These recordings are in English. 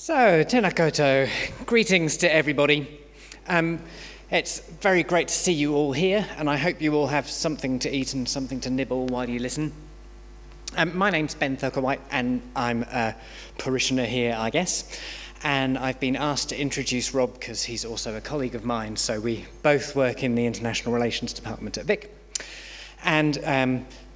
So, tēnā koutou, greetings to everybody. It's very great to see you all here, and I hope you all have something to eat and something to nibble while you listen. My name's Ben Thurker-White, and I'm a parishioner here, I guess. And I've been asked to introduce Rob because he's also a colleague of mine, so we both work in the International Relations Department at Vic. And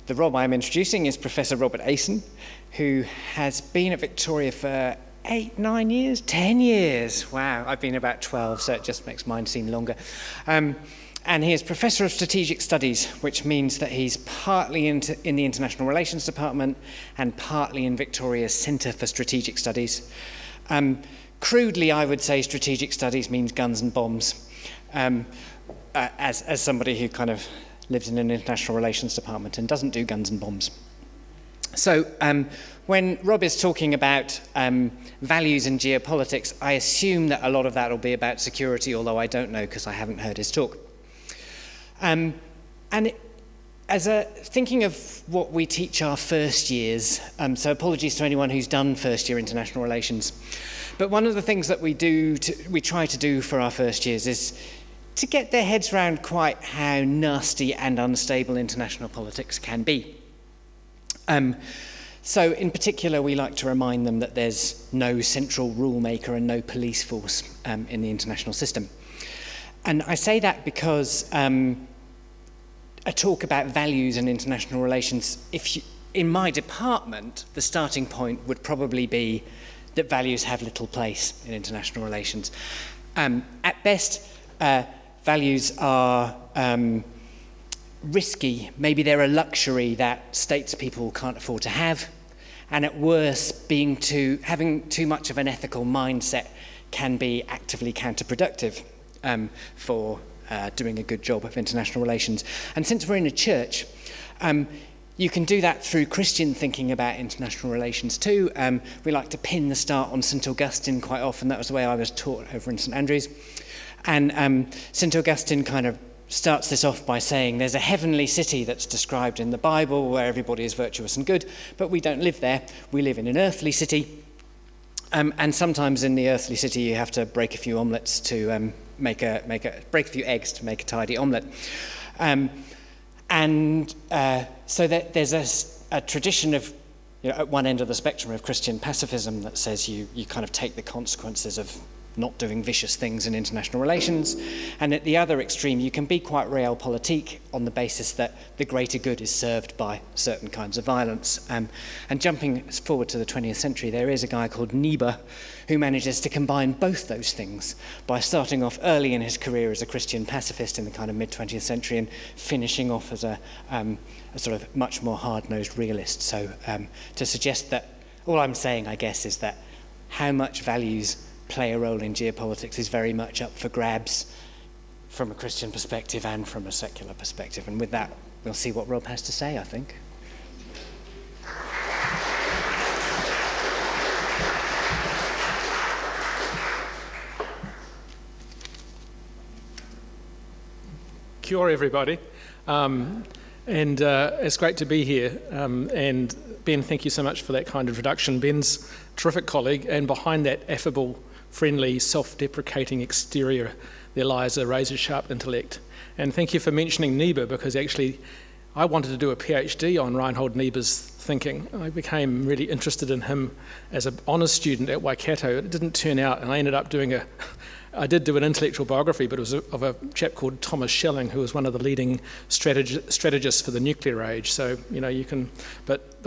the Rob I'm introducing is Professor Robert Ayson, who has been at Victoria for 8, 9 years, 10 years. Wow, I've been about 12, so it just makes mine seem longer. And he is Professor of Strategic Studies, which means that he's partly in the International Relations Department and partly in Victoria's Centre for Strategic Studies. Crudely, I would say strategic studies means guns and bombs, as somebody who kind of lives in an international relations department and doesn't do guns and bombs. So when Rob is talking about values in geopolitics, I assume that a lot of that will be about security, although I don't know because I haven't heard his talk. Thinking of what we teach our first years, so apologies to anyone who's done first year international relations, but one of the things that we try to do for our first years is to get their heads around quite how nasty and unstable international politics can be. So in particular, we like to remind them that there's no central rule maker and no police force in the international system. And I say that because a talk about values and international relations, in my department, the starting point would probably be that values have little place in international relations. At best, values are risky. Maybe they're a luxury that statespeople can't afford to have. And at worst, having too much of an ethical mindset can be actively counterproductive for doing a good job of international relations. And since we're in a church, you can do that through Christian thinking about international relations too. We like to pin the start on St. Augustine quite often. That was the way I was taught over in St. Andrews. And St. Augustine kind of starts this off by saying there's a heavenly city that's described in the Bible where everybody is virtuous and good, but we don't live there. We live in an earthly city. And sometimes in the earthly city you have to break a few omelettes to break a few eggs to make a tidy omelette. So that there's a tradition of, at one end of the spectrum of Christian pacifism that says you kind of take the consequences of not doing vicious things in international relations. And at the other extreme, you can be quite Realpolitik on the basis that the greater good is served by certain kinds of violence. And jumping forward to the 20th century, there is a guy called Niebuhr who manages to combine both those things by starting off early in his career as a Christian pacifist in the kind of mid-20th century and finishing off as a sort of much more hard-nosed realist. So to suggest that, all I'm saying, I guess, is that how much values play a role in geopolitics is very much up for grabs from a Christian perspective and from a secular perspective. And with that, we'll see what Rob has to say, I think. Kia ora, everybody. It's great to be here. And Ben, thank you so much for that kind introduction. Ben's a terrific colleague, and behind that affable, friendly, self-deprecating exterior, there lies a razor-sharp intellect. And thank you for mentioning Niebuhr, because actually I wanted to do a PhD on Reinhold Niebuhr's thinking. I became really interested in him as an honours student at Waikato. It didn't turn out, and I ended up I did do an intellectual biography, but it was of a chap called Thomas Schelling, who was one of the leading strategists for the nuclear age. So, you can, but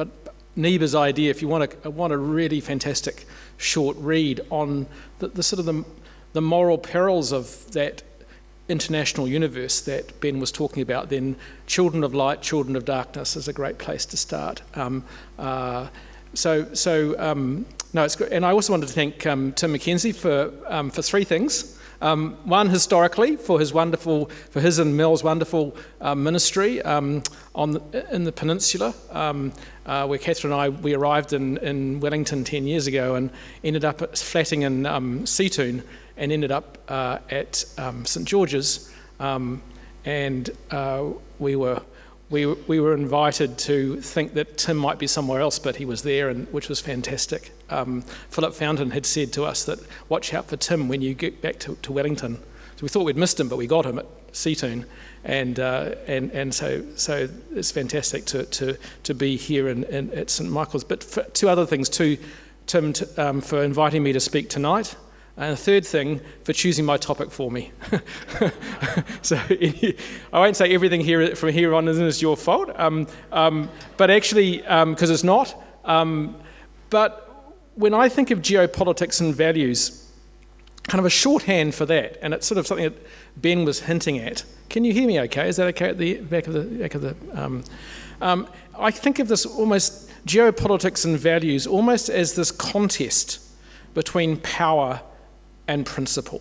Niebuhr's idea, if you want a really fantastic short read on the sort of the moral perils of that international universe that Ben was talking about, then Children of Light, Children of Darkness is a great place to start. No, it's good. And I also wanted to thank Tim McKenzie for three things. One, historically, for his and Mel's wonderful ministry in the peninsula, where Catherine and we arrived in Wellington 10 years ago and ended up flatting in Seatoon and ended up at St George's, and we were invited to think that Tim might be somewhere else, but he was there, which was fantastic. Philip Fountain had said to us that watch out for Tim when you get back to Wellington. So we thought we'd missed him, but we got him at Seatoon, and so it's fantastic to be here at St Michael's. But for two other things too, Tim, for inviting me to speak tonight. And a third thing, for choosing my topic for me. So I won't say everything here from here on is your fault, but actually, because it's not. But when I think of geopolitics and values, kind of a shorthand for that, and it's sort of something that Ben was hinting at. Can you hear me okay? Is that okay at the back of the... I think of this almost, geopolitics and values, almost as this contest between power and principle.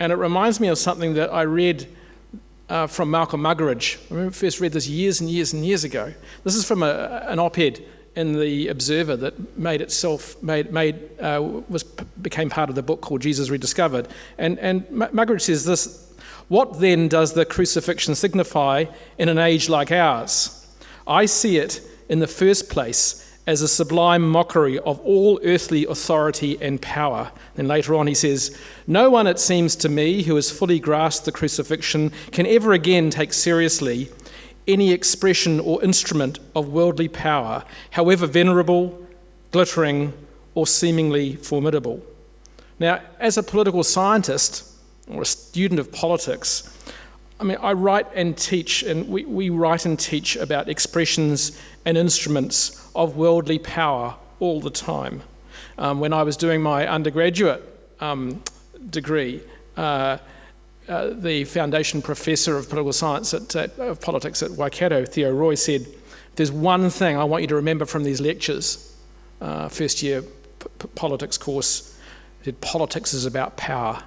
And it reminds me of something that I read from Malcolm Muggeridge. I remember I first read this years and years and years ago. This is from an op-ed in the Observer that became part of the book called Jesus Rediscovered. And Muggeridge says this: what then does the crucifixion signify in an age like ours? I see it in the first place as a sublime mockery of all earthly authority and power. Then later on he says, no one, it seems to me, who has fully grasped the crucifixion can ever again take seriously any expression or instrument of worldly power, however venerable, glittering, or seemingly formidable. Now, as a political scientist or a student of politics, I write and teach, and we write and teach about expressions and instruments of worldly power all the time. When I was doing my undergraduate degree, the foundation professor of political science of politics at Waikato, Theo Roy, said, there's one thing I want you to remember from these lectures, first year politics course. He said, politics is about power.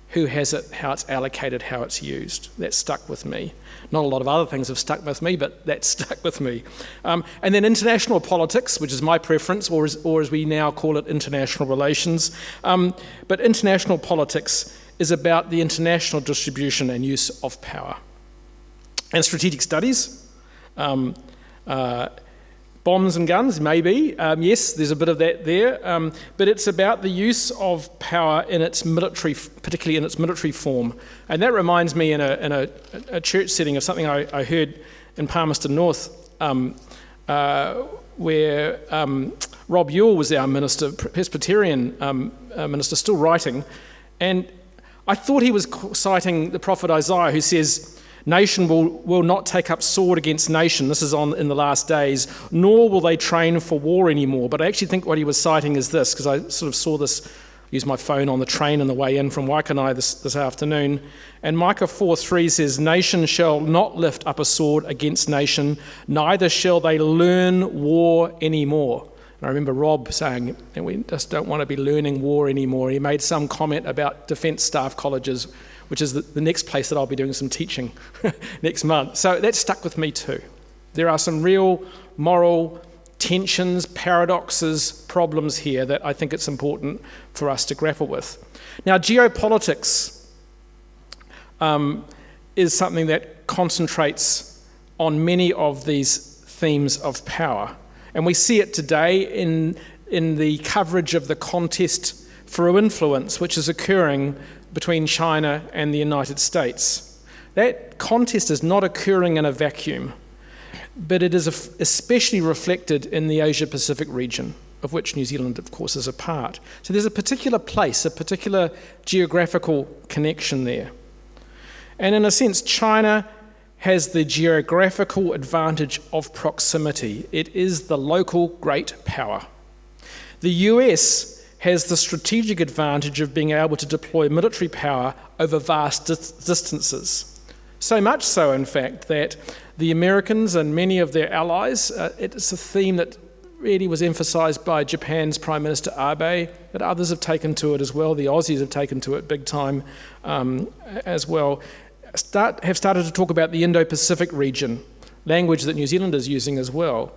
Who has it, how it's allocated, how it's used. That stuck with me. Not a lot of other things have stuck with me, but that stuck with me. And then international politics, which is my preference, or as we now call it, international relations. But international politics is about the international distribution and use of power. And strategic studies, bombs and guns, maybe. Yes, there's a bit of that there. But it's about the use of power in its military, particularly in its military form. And that reminds me in a church setting of something I heard in Palmerston North, where Rob Ewell was our minister, Presbyterian minister, still writing. And I thought he was citing the prophet Isaiah, who says, nation will not take up sword against nation. This is in the last days, nor will they train for war anymore. But I actually think what he was citing is this, because I sort of saw this, used my phone on the train on the way in from Waikanai this afternoon. And Micah 4:3 says, nation shall not lift up a sword against nation, neither shall they learn war anymore. And I remember Rob saying, and we just don't want to be learning war anymore. He made some comment about defence staff colleges, which is the next place that I'll be doing some teaching next month. So that stuck with me too. There are some real moral tensions, paradoxes, problems here that I think it's important for us to grapple with. Now, geopolitics is something that concentrates on many of these themes of power. And we see it today in the coverage of the contest for influence, which is occurring between China and the United States. That contest is not occurring in a vacuum, but it is especially reflected in the Asia-Pacific region, of which New Zealand, of course, is a part. So there's a particular place, a particular geographical connection there. And in a sense, China has the geographical advantage of proximity. It is the local great power. The US has the strategic advantage of being able to deploy military power over vast distances. So much so, in fact, that the Americans and many of their allies, it's a theme that really was emphasised by Japan's Prime Minister Abe, but others have taken to it as well. The Aussies have taken to it big time as well. Have started to talk about the Indo-Pacific region, language that New Zealand is using as well.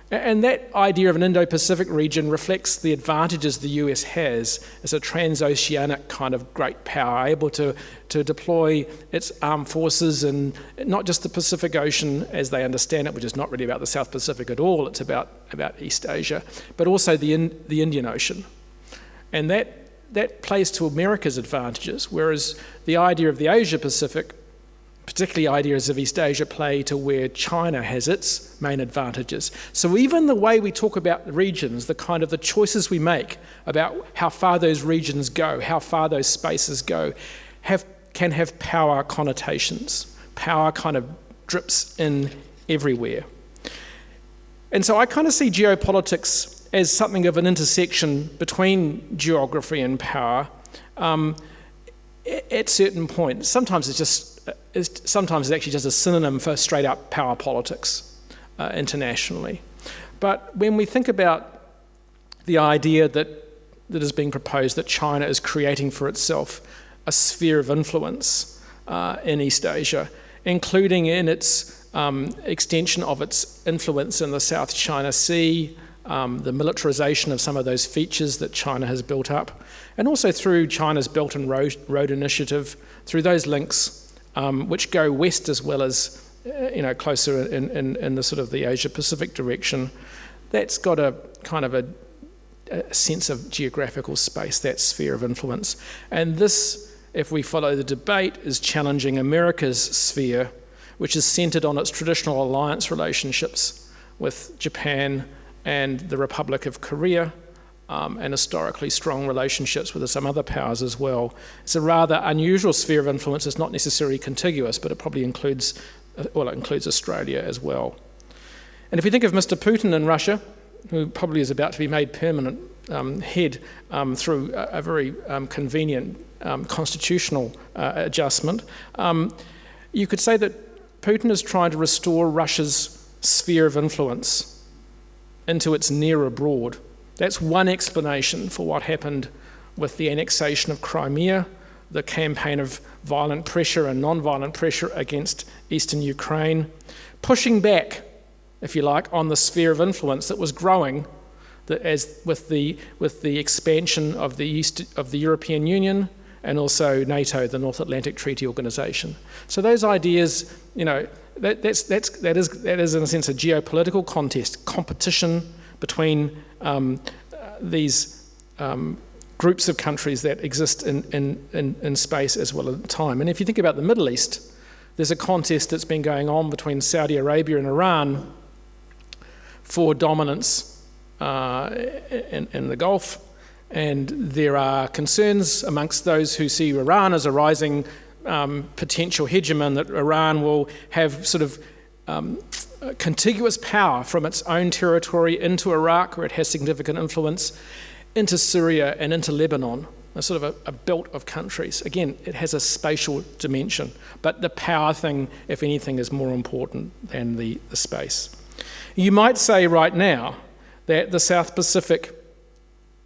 And that idea of an Indo-Pacific region reflects the advantages the US has as a transoceanic kind of great power, able to deploy its armed forces in not just the Pacific Ocean as they understand it, which is not really about the South Pacific at all, it's about East Asia, but also the Indian Ocean. And that plays to America's advantages, whereas the idea of the Asia-Pacific, particularly ideas of East Asia, play to where China has its main advantages. So even the way we talk about the regions, the kind of the choices we make about how far those regions go, how far those spaces go, can have power connotations. Power kind of drips in everywhere. And so I kind of see geopolitics as something of an intersection between geography and power at certain points. Sometimes it's actually just a synonym for straight up power politics internationally. But when we think about the idea that is being proposed that China is creating for itself a sphere of influence in East Asia, including in its extension of its influence in the South China Sea, the militarization of some of those features that China has built up, and also through China's Belt and Road Initiative, through those links which go west as well as closer in the sort of the Asia-Pacific direction. That's got a kind of a sense of geographical space, that sphere of influence. And this, if we follow the debate, is challenging America's sphere, which is centred on its traditional alliance relationships with Japan and the Republic of Korea, and historically strong relationships with some other powers as well. It's a rather unusual sphere of influence. It's not necessarily contiguous, but it probably includes Australia as well. And if you think of Mr. Putin in Russia, who probably is about to be made permanent head through a very convenient constitutional adjustment, you could say that Putin is trying to restore Russia's sphere of influence into its near abroad. That's one explanation for what happened with the annexation of Crimea, the campaign of violent pressure and non-violent pressure against eastern Ukraine, pushing back, if you like, on the sphere of influence that was growing with the expansion of the European Union and also NATO, the North Atlantic Treaty Organization. So those ideas, that is in a sense a geopolitical contest, competition between these groups of countries that exist in space as well as time. And if you think about the Middle East, there's a contest that's been going on between Saudi Arabia and Iran for dominance in the Gulf. And there are concerns amongst those who see Iran as a rising potential hegemon, that Iran will have sort of contiguous power from its own territory into Iraq, where it has significant influence, into Syria and into Lebanon, a sort of a belt of countries. Again, it has a spatial dimension, but the power thing, if anything, is more important than the space. You might say right now that the South Pacific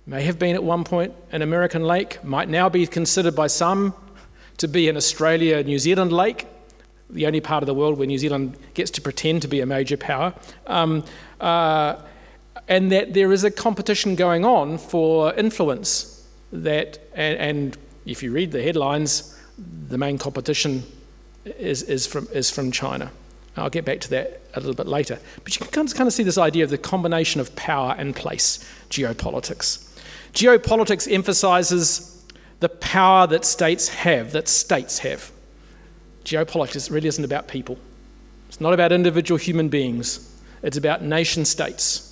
may have been at one point an American lake, might now be considered by some to be an Australia-New Zealand lake, the only part of the world where New Zealand gets to pretend to be a major power, and that there is a competition going on for influence. And if you read the headlines, the main competition is from China. I'll get back to that a little bit later. But you can kind of see this idea of the combination of power and place, geopolitics. Geopolitics emphasises the power that states have. Geopolitics really isn't about people. It's not about individual human beings. It's about nation states.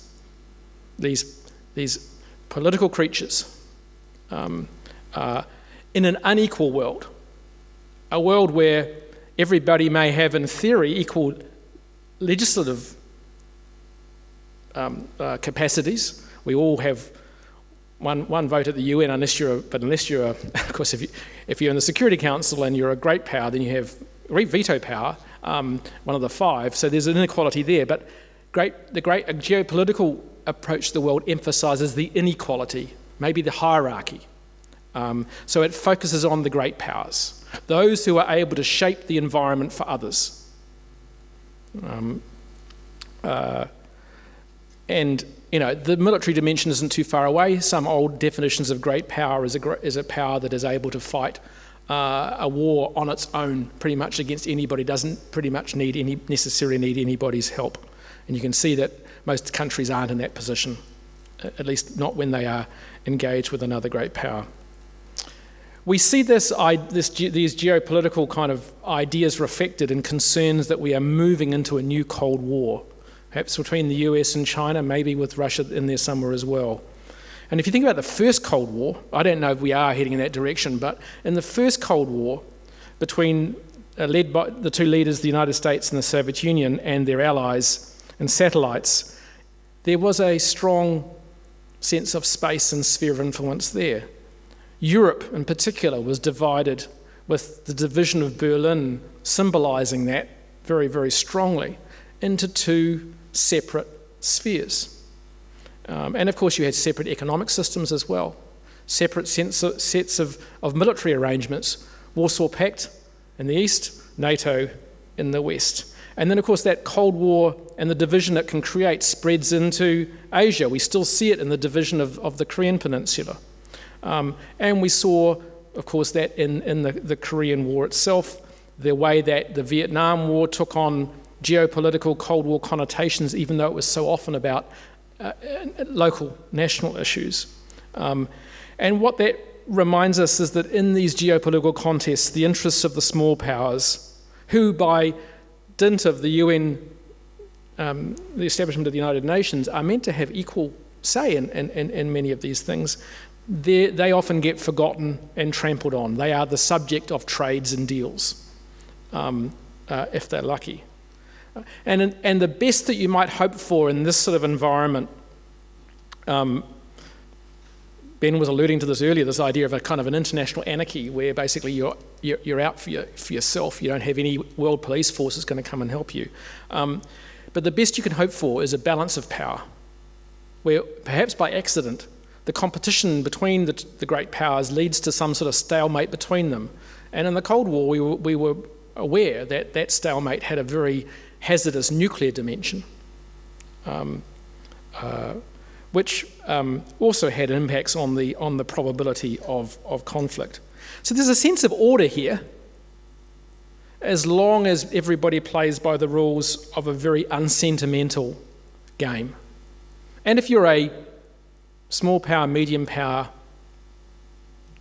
These political creatures in an unequal world, a world where everybody may have, in theory, equal legislative capacities. We all have one vote at the UN, unless you're, of course, if you're in the Security Council and you're a great power, then you have veto power, one of the five. So there's an inequality there. But the great geopolitical approach to the world emphasises the inequality, maybe the hierarchy. So it focuses on the great powers, those who are able to shape the environment for others. And the military dimension isn't too far away. Some old definitions of great power is a power that is able to fight a war on its own, pretty much against anybody, doesn't pretty much necessarily need anybody's help. And you can see that most countries aren't in that position, at least not when they are engaged with another great power. We see these geopolitical kind of ideas reflected in concerns that we are moving into a new Cold War, perhaps between the US and China, maybe with Russia in there somewhere as well. And if you think about the first Cold War, I don't know if we are heading in that direction, but in the first Cold War, led by the two leaders, the United States and the Soviet Union, and their allies and satellites, there was a strong sense of space and sphere of influence there. Europe, in particular, was divided, with the division of Berlin symbolising that very, very strongly, into two separate spheres. And of course you had separate economic systems as well, separate sets of military arrangements, Warsaw Pact in the east, NATO in the west. And then of course that Cold War and the division it can create spreads into Asia. We still see it in the division of the Korean Peninsula. And we saw, of course, that in the Korean War itself, the way that the Vietnam War took on geopolitical Cold War connotations, even though it was so often about local national issues. And what that reminds us is that in these geopolitical contests, the interests of the small powers, who by dint of the UN, the establishment of the United Nations, are meant to have equal say in many of these things, they often get forgotten and trampled on. They are the subject of trades and deals, if they're lucky. And the best that you might hope for in this sort of environment, Ben was alluding to this earlier, this idea of a kind of an international anarchy where basically you're out for yourself. You don't have any world police forces going to come and help you. But the best you can hope for is a balance of power, where perhaps by accident the competition between the great powers leads to some sort of stalemate between them. And in the Cold War, we were aware that that stalemate had a very hazardous nuclear dimension, which also had impacts on the probability of conflict. So there's a sense of order here, as long as everybody plays by the rules of a very unsentimental game. And if you're a small power, medium power,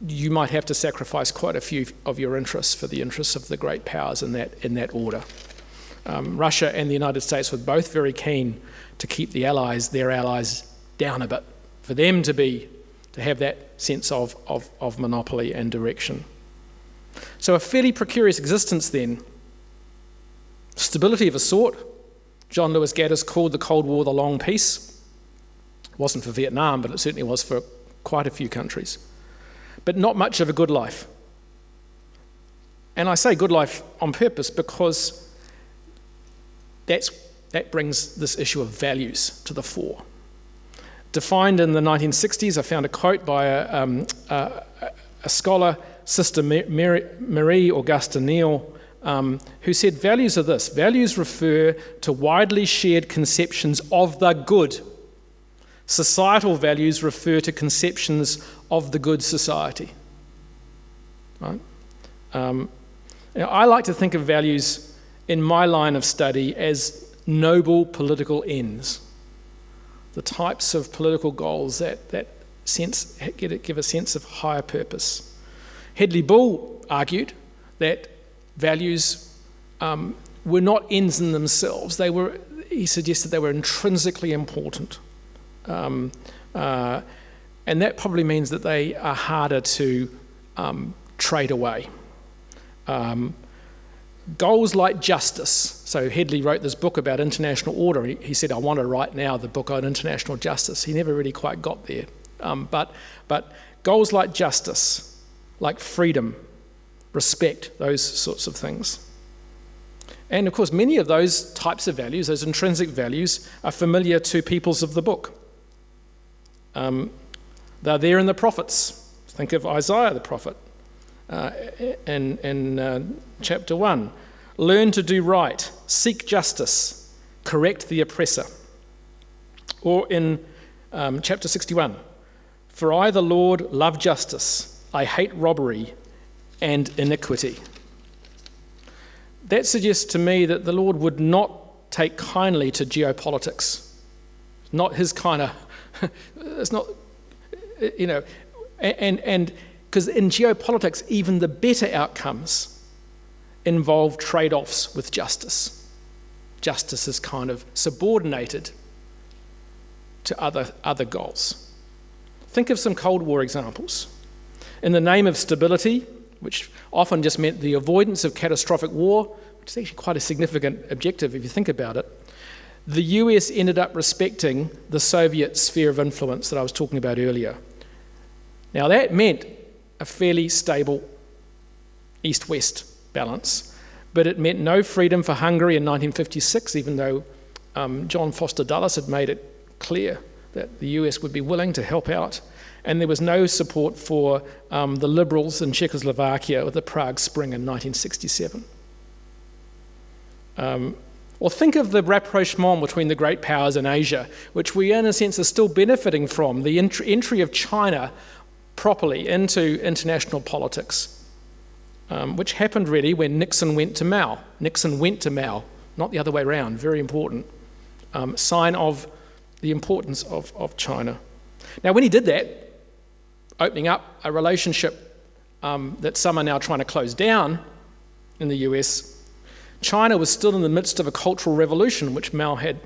you might have to sacrifice quite a few of your interests for the interests of the great powers in that order. Russia and the United States were both very keen to keep their allies down a bit, for them to have that sense of monopoly and direction. So a fairly precarious existence then. Stability of a sort. John Lewis Gaddis called the Cold War the long peace. It wasn't for Vietnam, but it certainly was for quite a few countries. But not much of a good life. And I say good life on purpose because that brings this issue of values to the fore. Defined in the 1960s, I found a quote by a scholar, Sister Marie Augusta Neal, who said, values are this: values refer to widely shared conceptions of the good. Societal values refer to conceptions of the good society. Right? I like to think of values in my line of study as noble political ends, the types of political goals that give a sense of higher purpose. Hedley Bull argued that values were not ends in themselves. He suggested they were intrinsically important. And that probably means that they are harder to trade away. Goals like justice. So Hedley wrote this book about international order. He said, I want to write now the book on international justice. He never really quite got there. But goals like justice, like freedom, respect, those sorts of things. And of course, many of those types of values, those intrinsic values, are familiar to peoples of the book. They're there in the prophets. Think of Isaiah the prophet in chapter 1. Learn to do right, seek justice, correct the oppressor. Or in chapter 61, "For I, the Lord, love justice. I hate robbery and iniquity." That suggests to me that the Lord would not take kindly to geopolitics. Not his kind of, it's not, and because in geopolitics, even the better outcomes involve trade-offs with justice. Justice is kind of subordinated to other goals. Think of some Cold War examples. In the name of stability, which often just meant the avoidance of catastrophic war, which is actually quite a significant objective if you think about it, the US ended up respecting the Soviet sphere of influence that I was talking about earlier. Now that meant a fairly stable East-West balance, but it meant no freedom for Hungary in 1956, even though John Foster Dulles had made it clear that the US would be willing to help out. And there was no support for the liberals in Czechoslovakia with the Prague Spring in 1967. Or think of the rapprochement between the great powers in Asia, which we in a sense are still benefiting from, the entry of China properly into international politics, which happened really when Nixon went to Mao. Nixon went to Mao, not the other way around, very important. Sign of the importance of China. Now when he did that, opening up a relationship that some are now trying to close down in the US, China was still in the midst of a cultural revolution which Mao had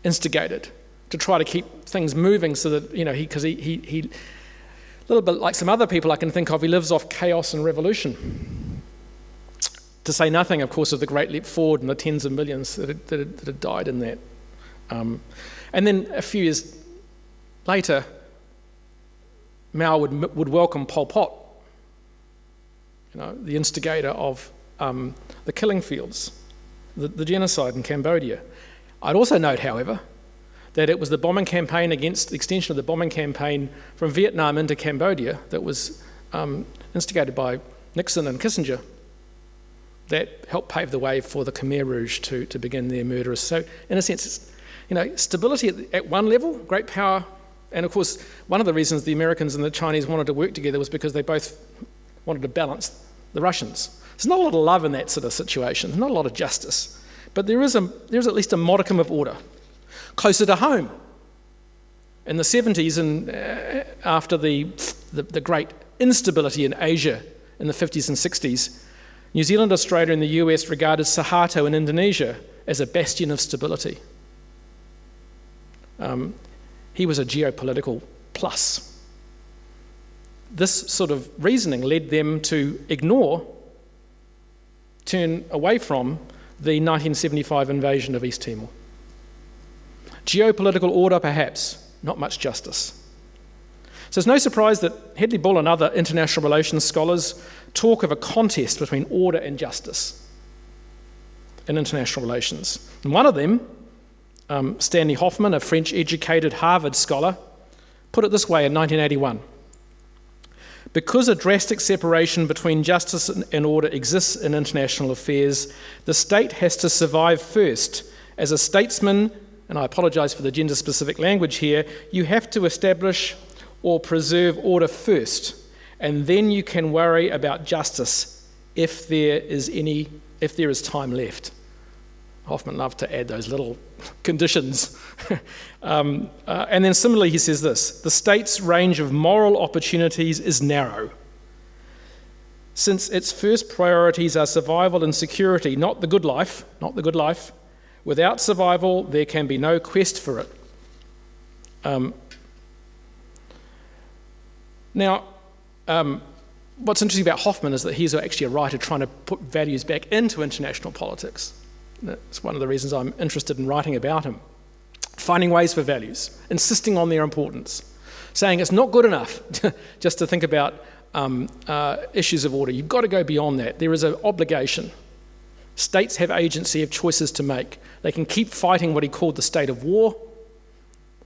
instigated to try to keep things moving so that, because he a little bit like some other people I can think of, he lives off chaos and revolution. To say nothing, of course, of the Great Leap Forward and the tens of millions that had died in that. And then a few years later, Mao would welcome Pol Pot, the instigator of the killing fields, the genocide in Cambodia. I'd also note, however, that it was the bombing campaign against the extension of the bombing campaign from Vietnam into Cambodia that was instigated by Nixon and Kissinger that helped pave the way for the Khmer Rouge to begin their murderous. So, in a sense, stability at one level, great power, and of course, one of the reasons the Americans and the Chinese wanted to work together was because they both wanted to balance the Russians. There's not a lot of love in that sort of situation. There's not a lot of justice. But there is at least a modicum of order. Closer to home, in the 70s and after the great instability in Asia in the 50s and 60s, New Zealand, Australia and the US regarded Suharto in Indonesia as a bastion of stability. He was a geopolitical plus. This sort of reasoning led them to turn away from the 1975 invasion of East Timor. Geopolitical order, perhaps, not much justice. So it's no surprise that Hedley Bull and other international relations scholars talk of a contest between order and justice in international relations. And one of them, Stanley Hoffmann, a French-educated Harvard scholar, put it this way in 1981. Because a drastic separation between justice and order exists in international affairs, the state has to survive first. As a statesman, and I apologise for the gender-specific language here, you have to establish or preserve order first, and then you can worry about justice if there is time left. Hoffmann loved to add those little conditions. And then similarly he says this: the state's range of moral opportunities is narrow. Since its first priorities are survival and security, not the good life, without survival there can be no quest for it. What's interesting about Hoffmann is that he's actually a writer trying to put values back into international politics. That's one of the reasons I'm interested in writing about him. Finding ways for values, insisting on their importance, saying it's not good enough just to think about issues of order. You've got to go beyond that. There is an obligation. States have agency, have choices to make. They can keep fighting what he called the state of war,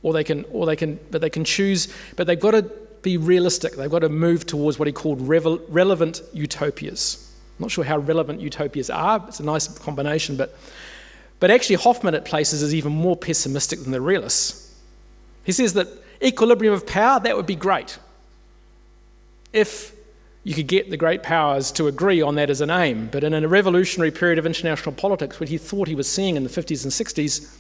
or they can choose, but they've got to be realistic. They've got to move towards what he called relevant utopias. I'm not sure how relevant utopias are. It's a nice combination, but But actually Hoffman at places is even more pessimistic than the realists. He says that equilibrium of power, that would be great if you could get the great powers to agree on that as an aim. But in a revolutionary period of international politics, what he thought he was seeing in the 50s and 60s,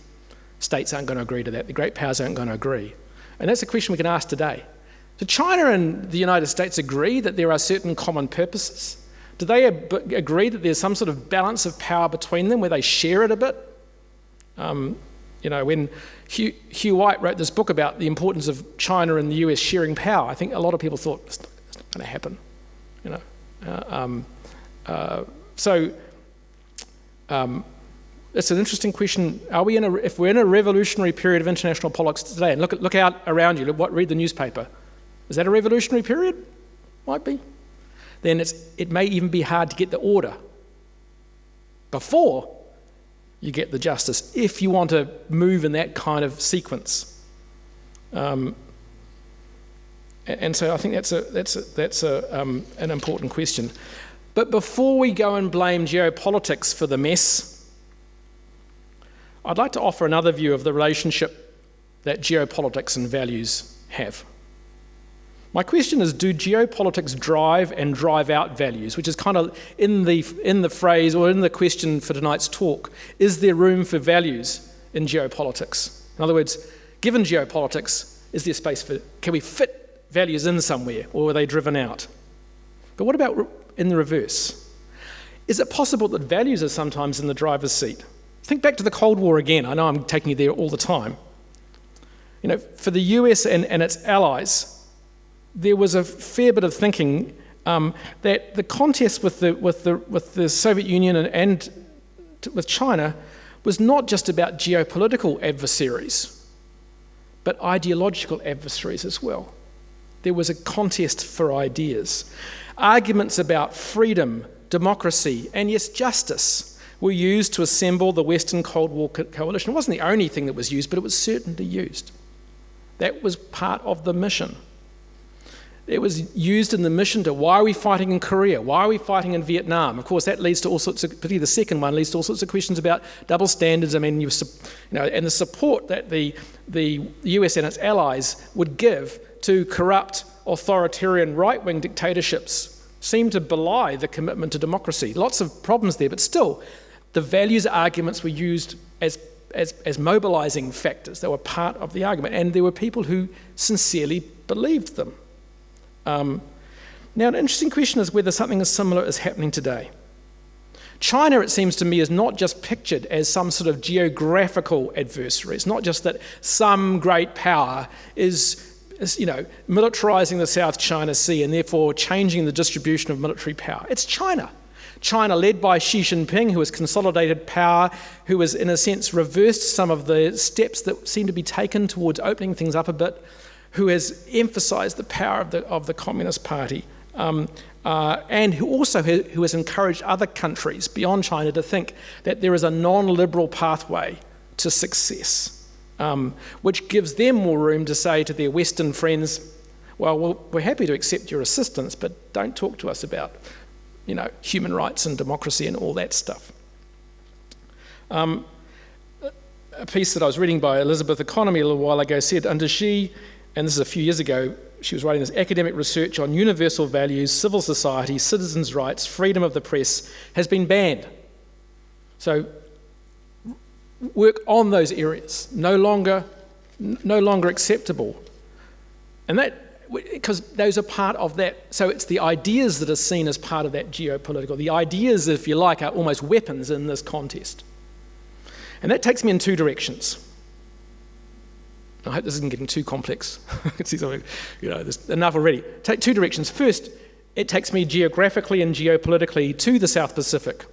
states aren't going to agree to that. The great powers aren't going to agree. And that's a question we can ask today. Do China and the United States agree that there are certain common purposes? Do they agree that there's some sort of balance of power between them where they share it a bit? When Hugh White wrote this book about the importance of China and the US sharing power, I think a lot of people thought it's not going to happen. It's an interesting question. If we're in a revolutionary period of international politics today, and look out around you, read the newspaper, is that a revolutionary period? Might be. Then it may even be hard to get the order before you get the justice, if you want to move in that kind of sequence. And so I think that's an important question. But before we go and blame geopolitics for the mess, I'd like to offer another view of the relationship that geopolitics and values have. My question is, do geopolitics drive and drive out values, which is kind of in the phrase or in the question for tonight's talk. Is there room for values in geopolitics? In other words, given geopolitics, is there space can we fit values in somewhere, or are they driven out? But what about in the reverse? Is it possible that values are sometimes in the driver's seat? Think back to the Cold War again. I know I'm taking you there all the time. For the US and its allies, there was a fair bit of thinking that the contest with the Soviet Union and with China was not just about geopolitical adversaries, but ideological adversaries as well. There was a contest for ideas. Arguments about freedom, democracy, and yes, justice were used to assemble the Western Cold War coalition. It wasn't the only thing that was used, but it was certainly used. That was part of the mission. It was used in the mission to why are we fighting in Korea? Why are we fighting in Vietnam? Of course, that leads to all sorts of, particularly the second one, leads to all sorts of questions about double standards. I mean, and the support that the US and its allies would give to corrupt, authoritarian, right-wing dictatorships seemed to belie the commitment to democracy. Lots of problems there, but still, the values arguments were used as mobilizing factors. They were part of the argument, and there were people who sincerely believed them. Now, an interesting question is whether something similar is happening today. China, it seems to me, is not just pictured as some sort of geographical adversary. It's not just that some great power is militarizing the South China Sea and therefore changing the distribution of military power. It's China. China, led by Xi Jinping, who has consolidated power, who has, in a sense, reversed some of the steps that seem to be taken towards opening things up a bit, who has emphasised the power of the Communist Party, and who has encouraged other countries beyond China to think that there is a non-liberal pathway to success, which gives them more room to say to their Western friends, well, we're happy to accept your assistance, but don't talk to us about human rights and democracy and all that stuff. A piece that I was reading by Elizabeth Economy a little while ago said, under Xi, and this is a few years ago, she was writing this academic research on universal values, civil society, citizens' rights, freedom of the press has been banned. So work on those areas, no longer acceptable. And that, because those are part of that, so it's the ideas that are seen as part of that geopolitical. The ideas, if you like, are almost weapons in this contest. And that takes me in two directions. I hope this isn't getting too complex. I can see something, there's enough already. Take two directions. First, it takes me geographically and geopolitically to the South Pacific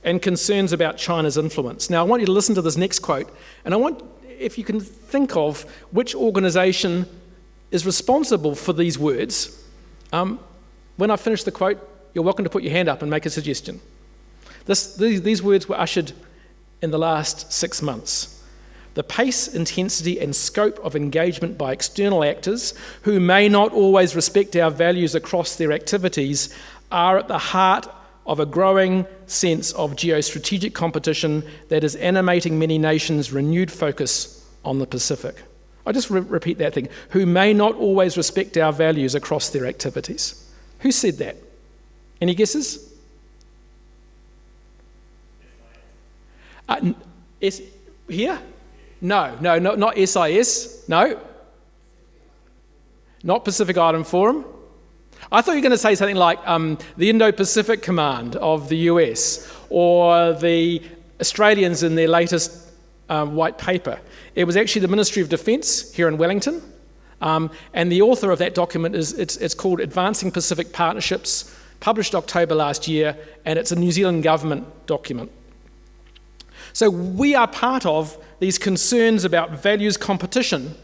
and concerns about China's influence. Now, I want you to listen to this next quote, and I want, if you can think of which organisation is responsible for these words. When I finish the quote, you're welcome to put your hand up and make a suggestion. These words were ushered in the last 6 months. The pace, intensity, and scope of engagement by external actors who may not always respect our values across their activities are at the heart of a growing sense of geostrategic competition that is animating many nations' renewed focus on the Pacific. I just repeat that thing. Who may not always respect our values across their activities. Who said that? Any guesses? Here? No, not SIS. No. Not Pacific Island Forum. I thought you were going to say something like the Indo-Pacific Command of the US or the Australians in their latest white paper. It was actually the Ministry of Defence here in Wellington, and the author of that document it's called Advancing Pacific Partnerships, published October last year, and it's a New Zealand government document. So we are part of these concerns about values competition,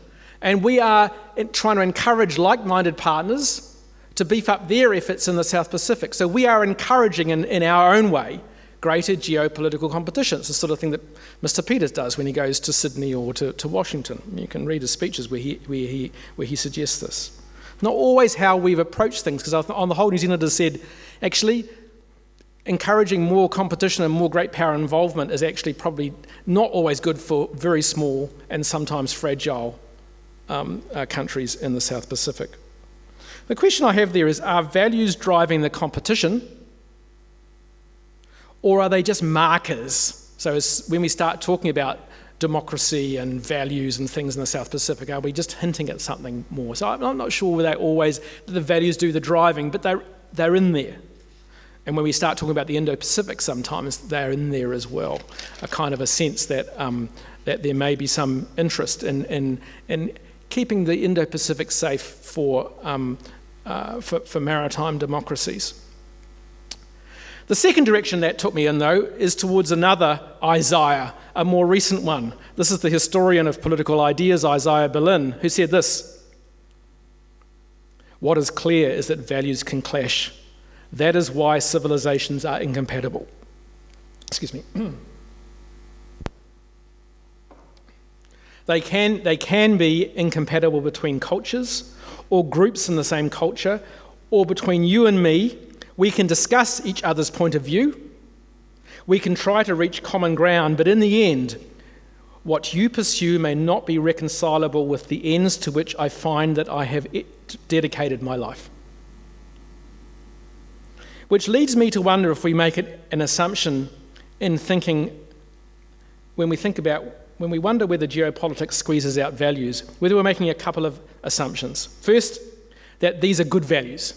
and we are trying to encourage like-minded partners to beef up their efforts in the South Pacific. So we are encouraging in our own way greater geopolitical competition. It's the sort of thing that Mr. Peters does when he goes to Sydney or to Washington. You can read his speeches where he suggests this. Not always how we've approached things, because on the whole New Zealand has said, actually, encouraging more competition and more great power involvement is actually probably not always good for very small and sometimes fragile countries in the South Pacific. The question I have there is, are values driving the competition, or are they just markers? So when we start talking about democracy and values and things in the South Pacific, are we just hinting at something more? So I'm not sure whether the values do the driving, but they're in there. And when we start talking about the Indo-Pacific, sometimes they're in there as well. A kind of a sense that that there may be some interest in keeping the Indo-Pacific safe for maritime democracies. The second direction that took me in, though, is towards another Isaiah, a more recent one. This is the historian of political ideas, Isaiah Berlin, who said this: "What is clear is that values can clash. That is why civilizations are incompatible." Excuse me. They can be incompatible between cultures or groups in the same culture, or between you and me. We can discuss each other's point of view. We can try to reach common ground, but in the end, what you pursue may not be reconcilable with the ends to which I find that I have dedicated my life. Which leads me to wonder if we make it an assumption in thinking, when we wonder whether geopolitics squeezes out values, whether we're making a couple of assumptions. First, that these are good values.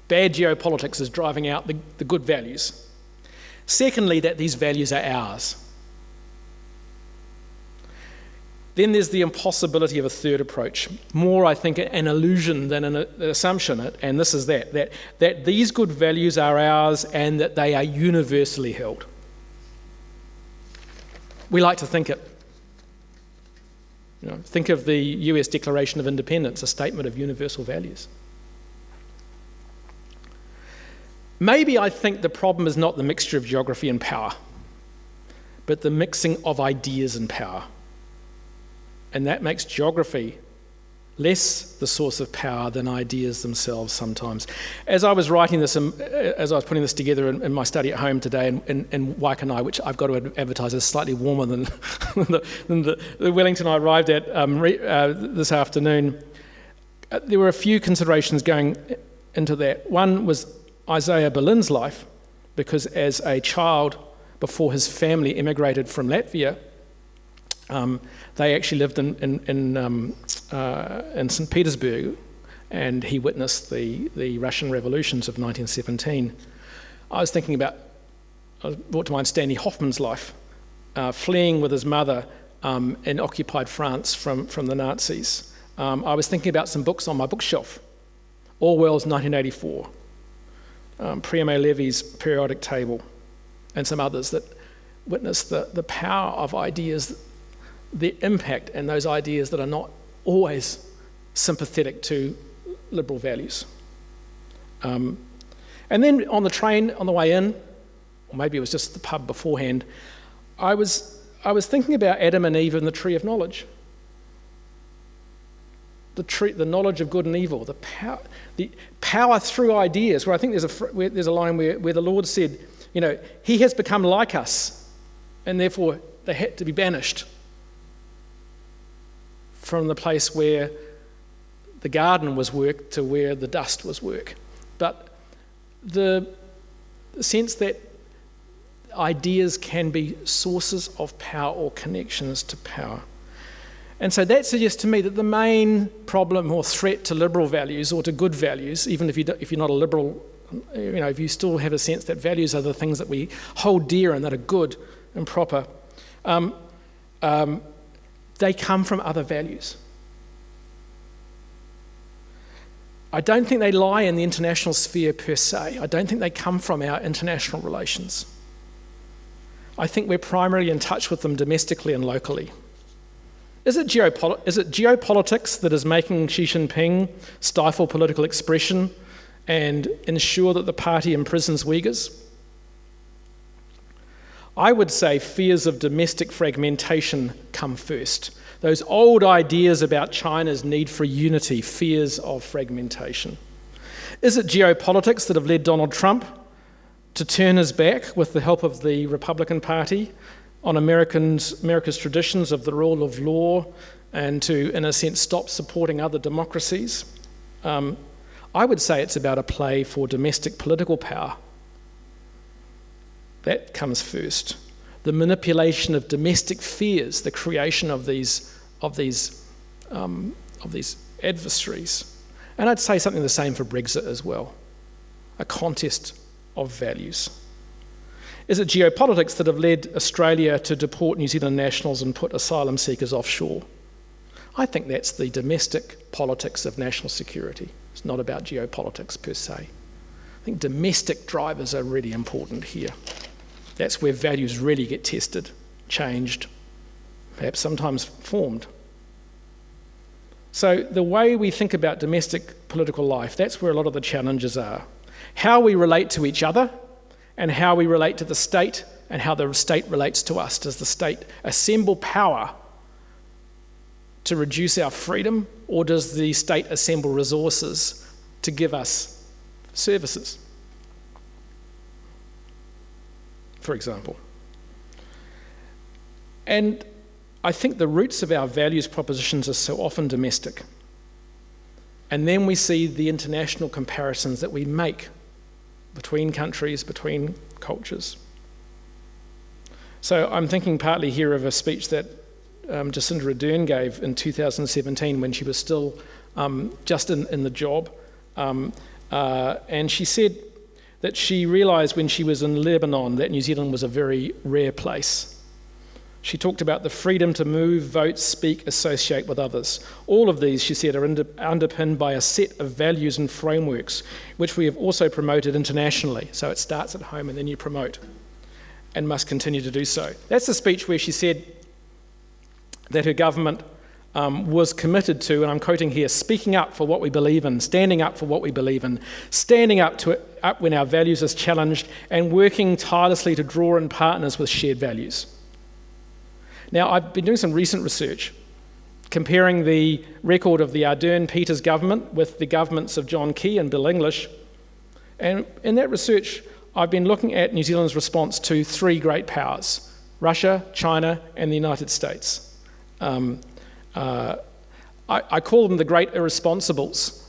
Bad geopolitics is driving out the good values. Secondly, that these values are ours. Then there's the impossibility of a third approach. More, I think, an illusion than an assumption, and this is that these good values are ours and that they are universally held. We like to think it. Think of the US Declaration of Independence, a statement of universal values. Maybe I think the problem is not the mixture of geography and power, but the mixing of ideas and power. And that makes geography less the source of power than ideas themselves sometimes. As I was writing this, as I was putting this together in my study at home today in Waikanai, which I've got to advertise is slightly warmer than the Wellington I arrived at this afternoon, there were a few considerations going into that. One was Isaiah Berlin's life, because as a child, before his family immigrated from Latvia, they actually lived in St. Petersburg, and he witnessed the Russian revolutions of 1917. I brought to mind Stanley Hoffman's life, fleeing with his mother in occupied France from the Nazis. I was thinking about some books on my bookshelf. Orwell's 1984, Primo Levi's Periodic Table, and some others that witness the power of ideas, the impact, and those ideas that are not always sympathetic to liberal values. And then on the train on the way in, or maybe it was just the pub beforehand, I was thinking about Adam and Eve and the tree of knowledge. the knowledge of good and evil, the power through ideas, where I think there's a line where the Lord said, he has become like us, and therefore they had to be banished from the place where the garden was work to where the dust was work. But the sense that ideas can be sources of power or connections to power. And so that suggests to me that the main problem or threat to liberal values or to good values, even if you're not a liberal, if you still have a sense that values are the things that we hold dear and that are good and proper, they come from other values. I don't think they lie in the international sphere per se. I don't think they come from our international relations. I think we're primarily in touch with them domestically and locally. Is it geopolitics that is making Xi Jinping stifle political expression and ensure that the party imprisons Uyghurs? I would say fears of domestic fragmentation come first. Those old ideas about China's need for unity, fears of fragmentation. Is it geopolitics that have led Donald Trump to turn his back, with the help of the Republican Party, on America's traditions of the rule of law and to, in a sense, stop supporting other democracies? I would say it's about a play for domestic political power. That comes first. The manipulation of domestic fears, the creation of these adversaries. And I'd say something the same for Brexit as well. A contest of values. Is it geopolitics that have led Australia to deport New Zealand nationals and put asylum seekers offshore? I think that's the domestic politics of national security. It's not about geopolitics per se. I think domestic drivers are really important here. That's where values really get tested, changed, perhaps sometimes formed. So the way we think about domestic political life, that's where a lot of the challenges are. How we relate to each other and how we relate to the state and how the state relates to us. Does the state assemble power to reduce our freedom, or does the state assemble resources to give us services, for example? And I think the roots of our values propositions are so often domestic. And then we see the international comparisons that we make between countries, between cultures. So I'm thinking partly here of a speech that Jacinda Ardern gave in 2017 when she was still just in the job. And she said that she realised when she was in Lebanon that New Zealand was a very rare place. She talked about the freedom to move, vote, speak, associate with others. All of these, she said, are underpinned by a set of values and frameworks, which we have also promoted internationally. So it starts at home and then you promote, and must continue to do so. That's the speech where she said that her government was committed to, and I'm quoting here, speaking up for what we believe in, standing up for what we believe in, standing up when our values are challenged, and working tirelessly to draw in partners with shared values. Now, I've been doing some recent research comparing the record of the Ardern-Peters government with the governments of John Key and Bill English. And in that research, I've been looking at New Zealand's response to three great powers: Russia, China, and the United States. I call them the great irresponsibles.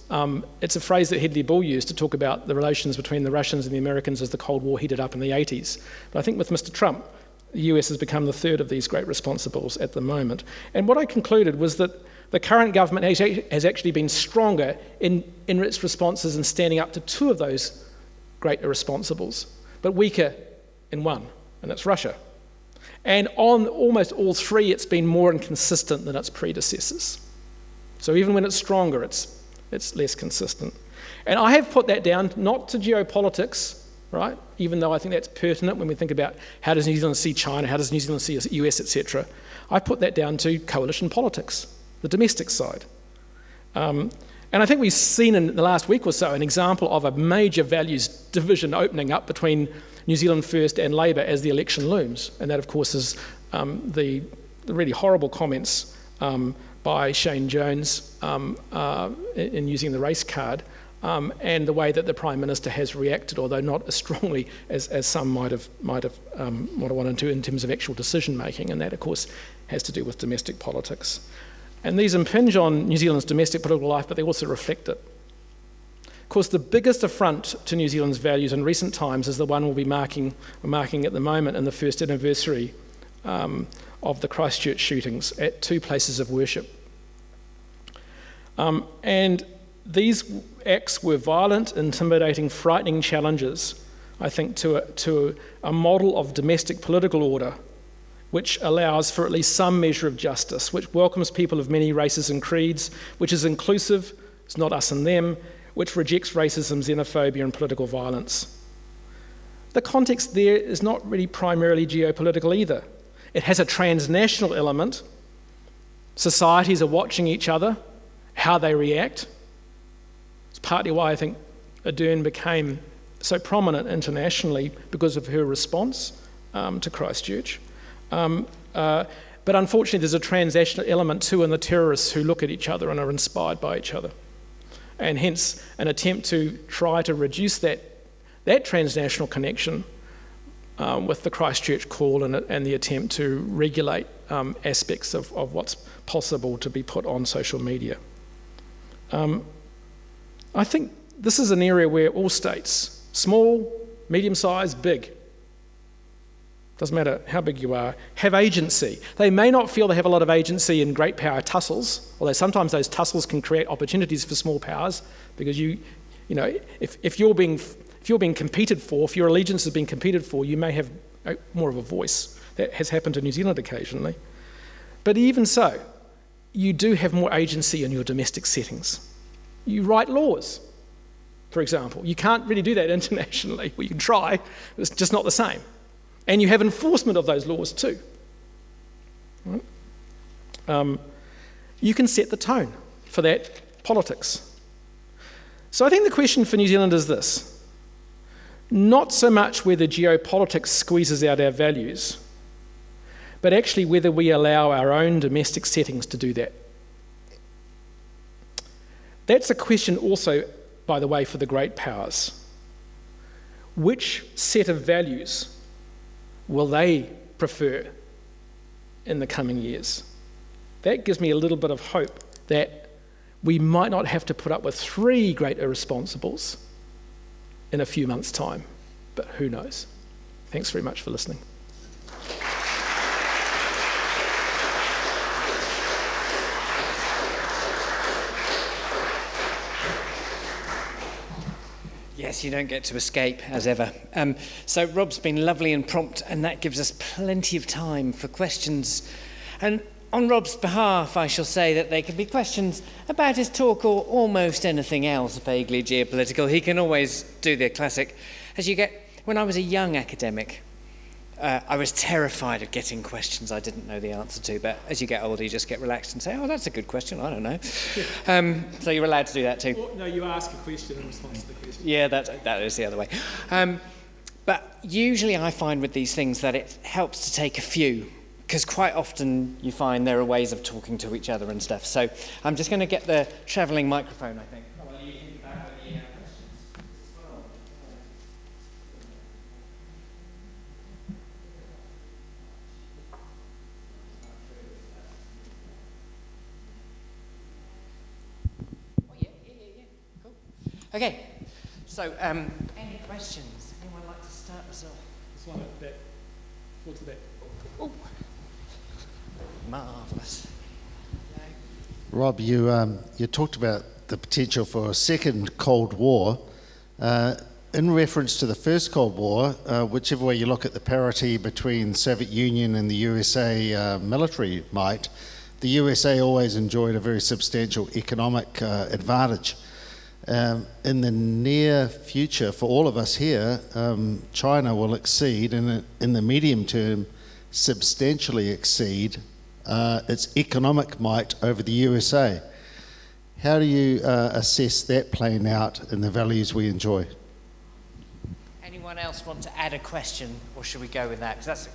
It's a phrase that Hedley Bull used to talk about the relations between the Russians and the Americans as the Cold War heated up in the 80s. But I think with Mr. Trump, the US has become the third of these great responsibles at the moment. And what I concluded was that the current government has actually been stronger in its responses and standing up to two of those great irresponsibles, but weaker in one, and that's Russia. And on almost all three, it's been more inconsistent than its predecessors. So even when it's stronger, it's less consistent. And I have put that down not to geopolitics, right? Even though I think that's pertinent when we think about how does New Zealand see China, how does New Zealand see the US, etc. I put that down to coalition politics, the domestic side. And I think we've seen in the last week or so an example of a major values division opening up between New Zealand First and Labour as the election looms. And that, of course, is the really horrible comments by Shane Jones in using the race card, and the way that the Prime Minister has reacted, although not as strongly as some might have wanted to in terms of actual decision making, and that of course has to do with domestic politics. And these impinge on New Zealand's domestic political life, but they also reflect it. Of course, the biggest affront to New Zealand's values in recent times is the one we're marking at the moment in the first anniversary of the Christchurch shootings at 2 places of worship. And these acts were violent, intimidating, frightening challenges, I think, to a model of domestic political order which allows for at least some measure of justice, which welcomes people of many races and creeds, which is inclusive, it's not us and them, which rejects racism, xenophobia and political violence. The context there is not really primarily geopolitical either. It has a transnational element. Societies are watching each other, how they react. It's partly why I think Ardern became so prominent internationally, because of her response to Christchurch. But unfortunately, there's a transnational element too in the terrorists who look at each other and are inspired by each other. And hence, an attempt to try to reduce that transnational connection with the Christchurch call and the attempt to regulate aspects of what's possible to be put on social media. I think this is an area where all states, small, medium-sized, big, doesn't matter how big you are, have agency. They may not feel they have a lot of agency in great power tussles, although sometimes those tussles can create opportunities for small powers, because if you're being competed for, if your allegiance is being competed for, you may have more of a voice. That has happened to New Zealand occasionally. But even so, you do have more agency in your domestic settings. You write laws, for example. You can't really do that internationally. Well, you can try, but it's just not the same. And you have enforcement of those laws too. Right? You can set the tone for that politics. So I think the question for New Zealand is this: not so much whether geopolitics squeezes out our values, but actually whether we allow our own domestic settings to do that. That's a question also, by the way, for the great powers. Which set of values will they prefer in the coming years? That gives me a little bit of hope that we might not have to put up with 3 great irresponsibles in a few months' time, but who knows? Thanks very much for listening. Yes, you don't get to escape, as ever. So Rob's been lovely and prompt, and that gives us plenty of time for questions. And on Rob's behalf, I shall say that they can be questions about his talk or almost anything else vaguely geopolitical. He can always do the classic. When I was a young academic, I was terrified of getting questions I didn't know the answer to, but as you get older, you just get relaxed and say, oh, that's a good question, I don't know. So you're allowed to do that too. Well, no, you ask a question in response to the question. Yeah, that is the other way. But usually I find with these things that it helps to take a few, because quite often you find there are ways of talking to each other and stuff. So I'm just going to get the travelling microphone, I think. Well, you think about whether you have questions as well. Cool. Okay, so any questions? Anyone like to start us off? This one at the back, towards the back. Oh, marvellous. Rob, you talked about the potential for a second Cold War. In reference to the first Cold War, whichever way you look at the parity between the Soviet Union and the USA military might, the USA always enjoyed a very substantial economic advantage. In the near future, for all of us here, China will exceed, in the medium term, substantially exceed its economic might over the USA. How do you assess that playing out in the values we enjoy? Anyone else want to add a question, or should we go with that? 'Cause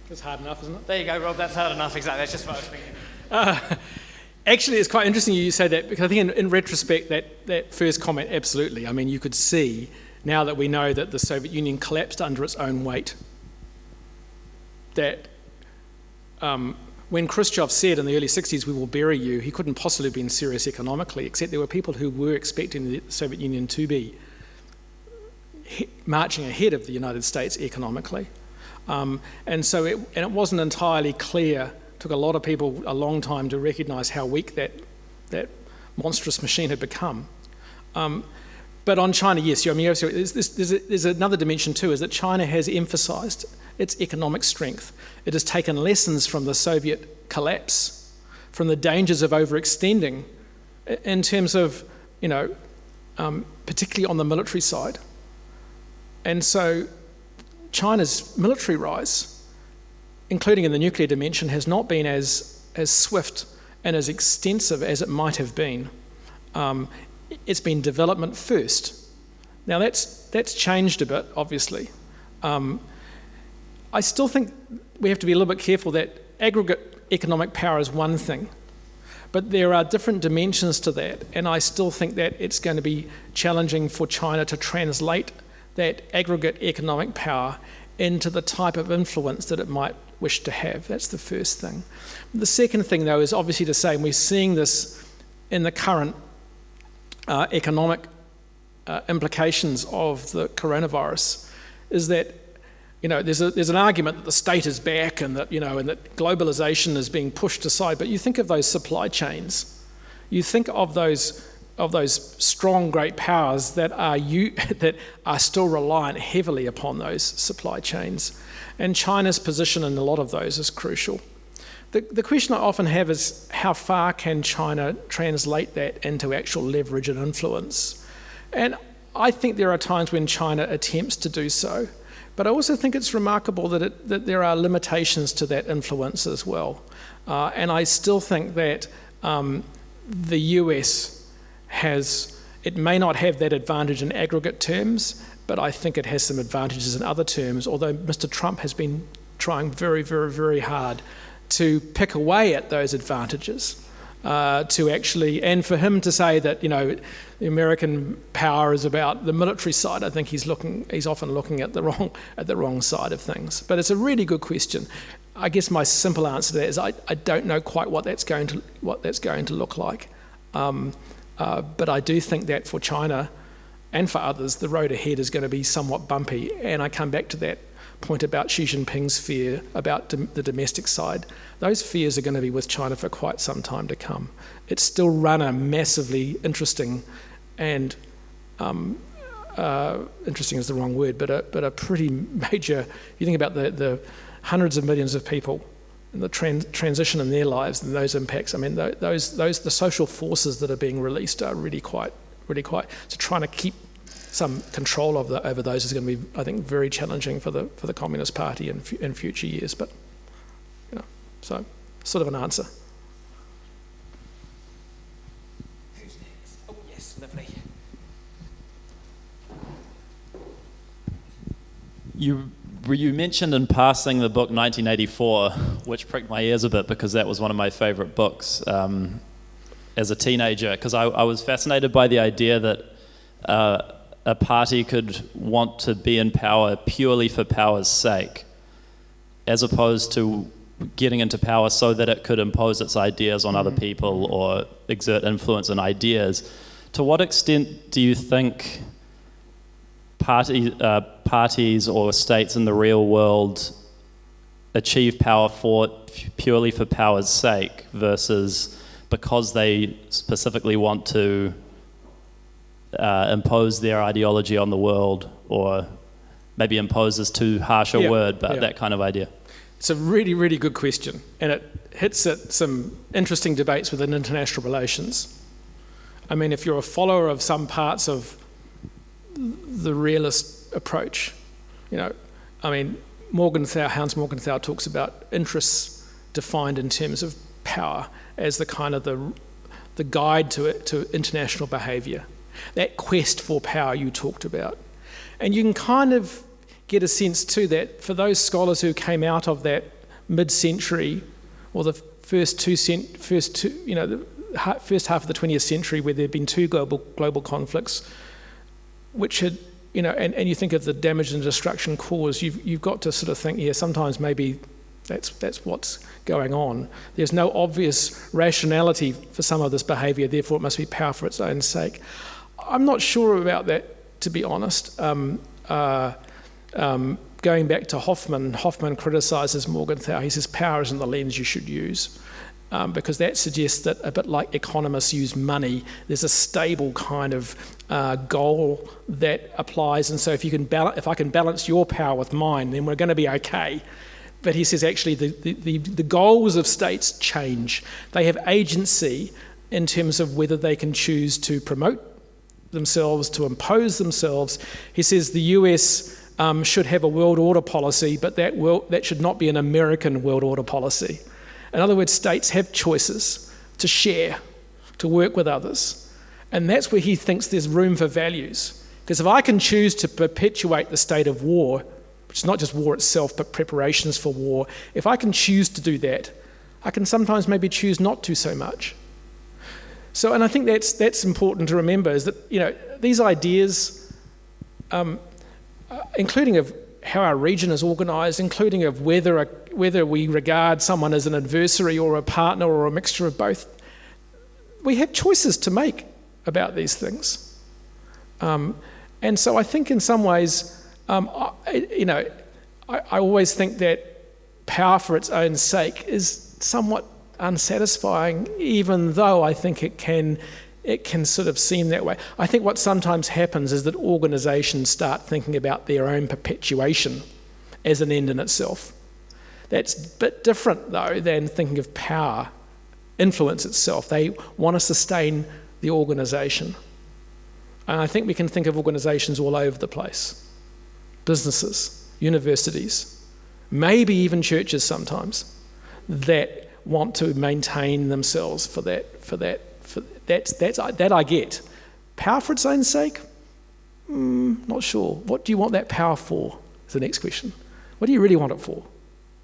That's hard enough, isn't it? there you go, Rob, that's hard enough, exactly. That's just what I was thinking. Actually, it's quite interesting you say that, because I think in retrospect, that first comment, absolutely. I mean, you could see, now that we know that the Soviet Union collapsed under its own weight, that when Khrushchev said in the early 60s, we will bury you, he couldn't possibly have been serious economically, except there were people who were expecting the Soviet Union to be marching ahead of the United States economically. And it wasn't entirely clear. Took a lot of people a long time to recognise how weak that monstrous machine had become. But on China, yes, I mean, there's another dimension too, is that China has emphasised its economic strength. It has taken lessons from the Soviet collapse, from the dangers of overextending, in terms of, particularly on the military side. And so China's military rise, including in the nuclear dimension, has not been as swift and as extensive as it might have been. It's been development first. Now that's changed a bit, obviously. I still think we have to be a little bit careful that aggregate economic power is one thing, but there are different dimensions to that, and I still think that it's going to be challenging for China to translate that aggregate economic power into the type of influence that it might wish to have. That's the first thing. The second thing, though, is obviously to say, and we're seeing this in the current economic implications of the coronavirus, is that there's an argument that the state is back and that and that globalization is being pushed aside. But you think of those supply chains, you think of those strong, great powers that are still reliant heavily upon those supply chains. And China's position in a lot of those is crucial. The question I often have is, how far can China translate that into actual leverage and influence? And I think there are times when China attempts to do so, but I also think it's remarkable that there are limitations to that influence as well. And I still think that the US it may not have that advantage in aggregate terms, but I think it has some advantages in other terms, although Mr. Trump has been trying very, very, very hard to pick away at those advantages, and for him to say that, the American power is about the military side, I think he's often looking at the wrong side of things. But it's a really good question. I guess my simple answer to that is I don't know quite what that's going to look like. But I do think that for China and for others, the road ahead is going to be somewhat bumpy. And I come back to that point about Xi Jinping's fear about the domestic side. Those fears are going to be with China for quite some time to come. It's still run a massively interesting and interesting is the wrong word, but a pretty major. You think about the hundreds of millions of people and the transition in their lives and those impacts. I mean, the social forces that are being released are really quite. So trying to keep some control over those is going to be, I think, very challenging for the Communist Party in future years. But so sort of an answer. Who's next? Oh yes, lovely. You mentioned in passing the book 1984, which pricked my ears a bit because that was one of my favourite books as a teenager, because I was fascinated by the idea that a party could want to be in power purely for power's sake, as opposed to getting into power so that it could impose its ideas on other people or exert influence and ideas. To what extent do you think parties or states in the real world achieve power purely for power's sake versus because they specifically want to impose their ideology on the world, or maybe impose is too harsh a word, but that kind of idea? It's a really, really good question, and it hits at some interesting debates within international relations. I mean, if you're a follower of some parts of the realist approach, Hans Morgenthau talks about interests defined in terms of power as the kind of the guide to international behaviour. That quest for power you talked about. And you can kind of get a sense too that for those scholars who came out of that mid-century or the first half of the 20th century, where there had been two global conflicts, which had, and you think of the damage and destruction caused, you've got to sort of think, yeah, sometimes maybe that's what's going on. There's no obvious rationality for some of this behaviour, therefore it must be power for its own sake. I'm not sure about that, to be honest. Going back to Hoffman criticises Morgenthau. He says power isn't the lens you should use, because that suggests that, a bit like economists use money, there's a stable kind of goal that applies, and so if I can balance your power with mine, then we're going to be okay. But he says actually the goals of states change. They have agency in terms of whether they can choose to promote themselves, to impose themselves. He says the US should have a world order policy, but that should not be an American world order policy. In other words, states have choices to share, to work with others. And that's where he thinks there's room for values. Because if I can choose to perpetuate the state of war, which is not just war itself, but preparations for war, if I can choose to do that, I can sometimes maybe choose not to so much. So, and I think that's important to remember, is that, these ideas, including of how our region is organised, including of whether we regard someone as an adversary or a partner or a mixture of both, we have choices to make about these things. And so I think in some ways, I always think that power for its own sake is somewhat unsatisfying, even though I think it can sort of seem that way. I think what sometimes happens is that organisations start thinking about their own perpetuation as an end in itself. That's a bit different, though, than thinking of power, influence itself. They want to sustain the organisation. And I think we can think of organisations all over the place. Businesses, universities, maybe even churches sometimes, that want to maintain themselves for that I get. Power for its own sake? Not sure. What do you want that power for? Is the next question. What do you really want it for?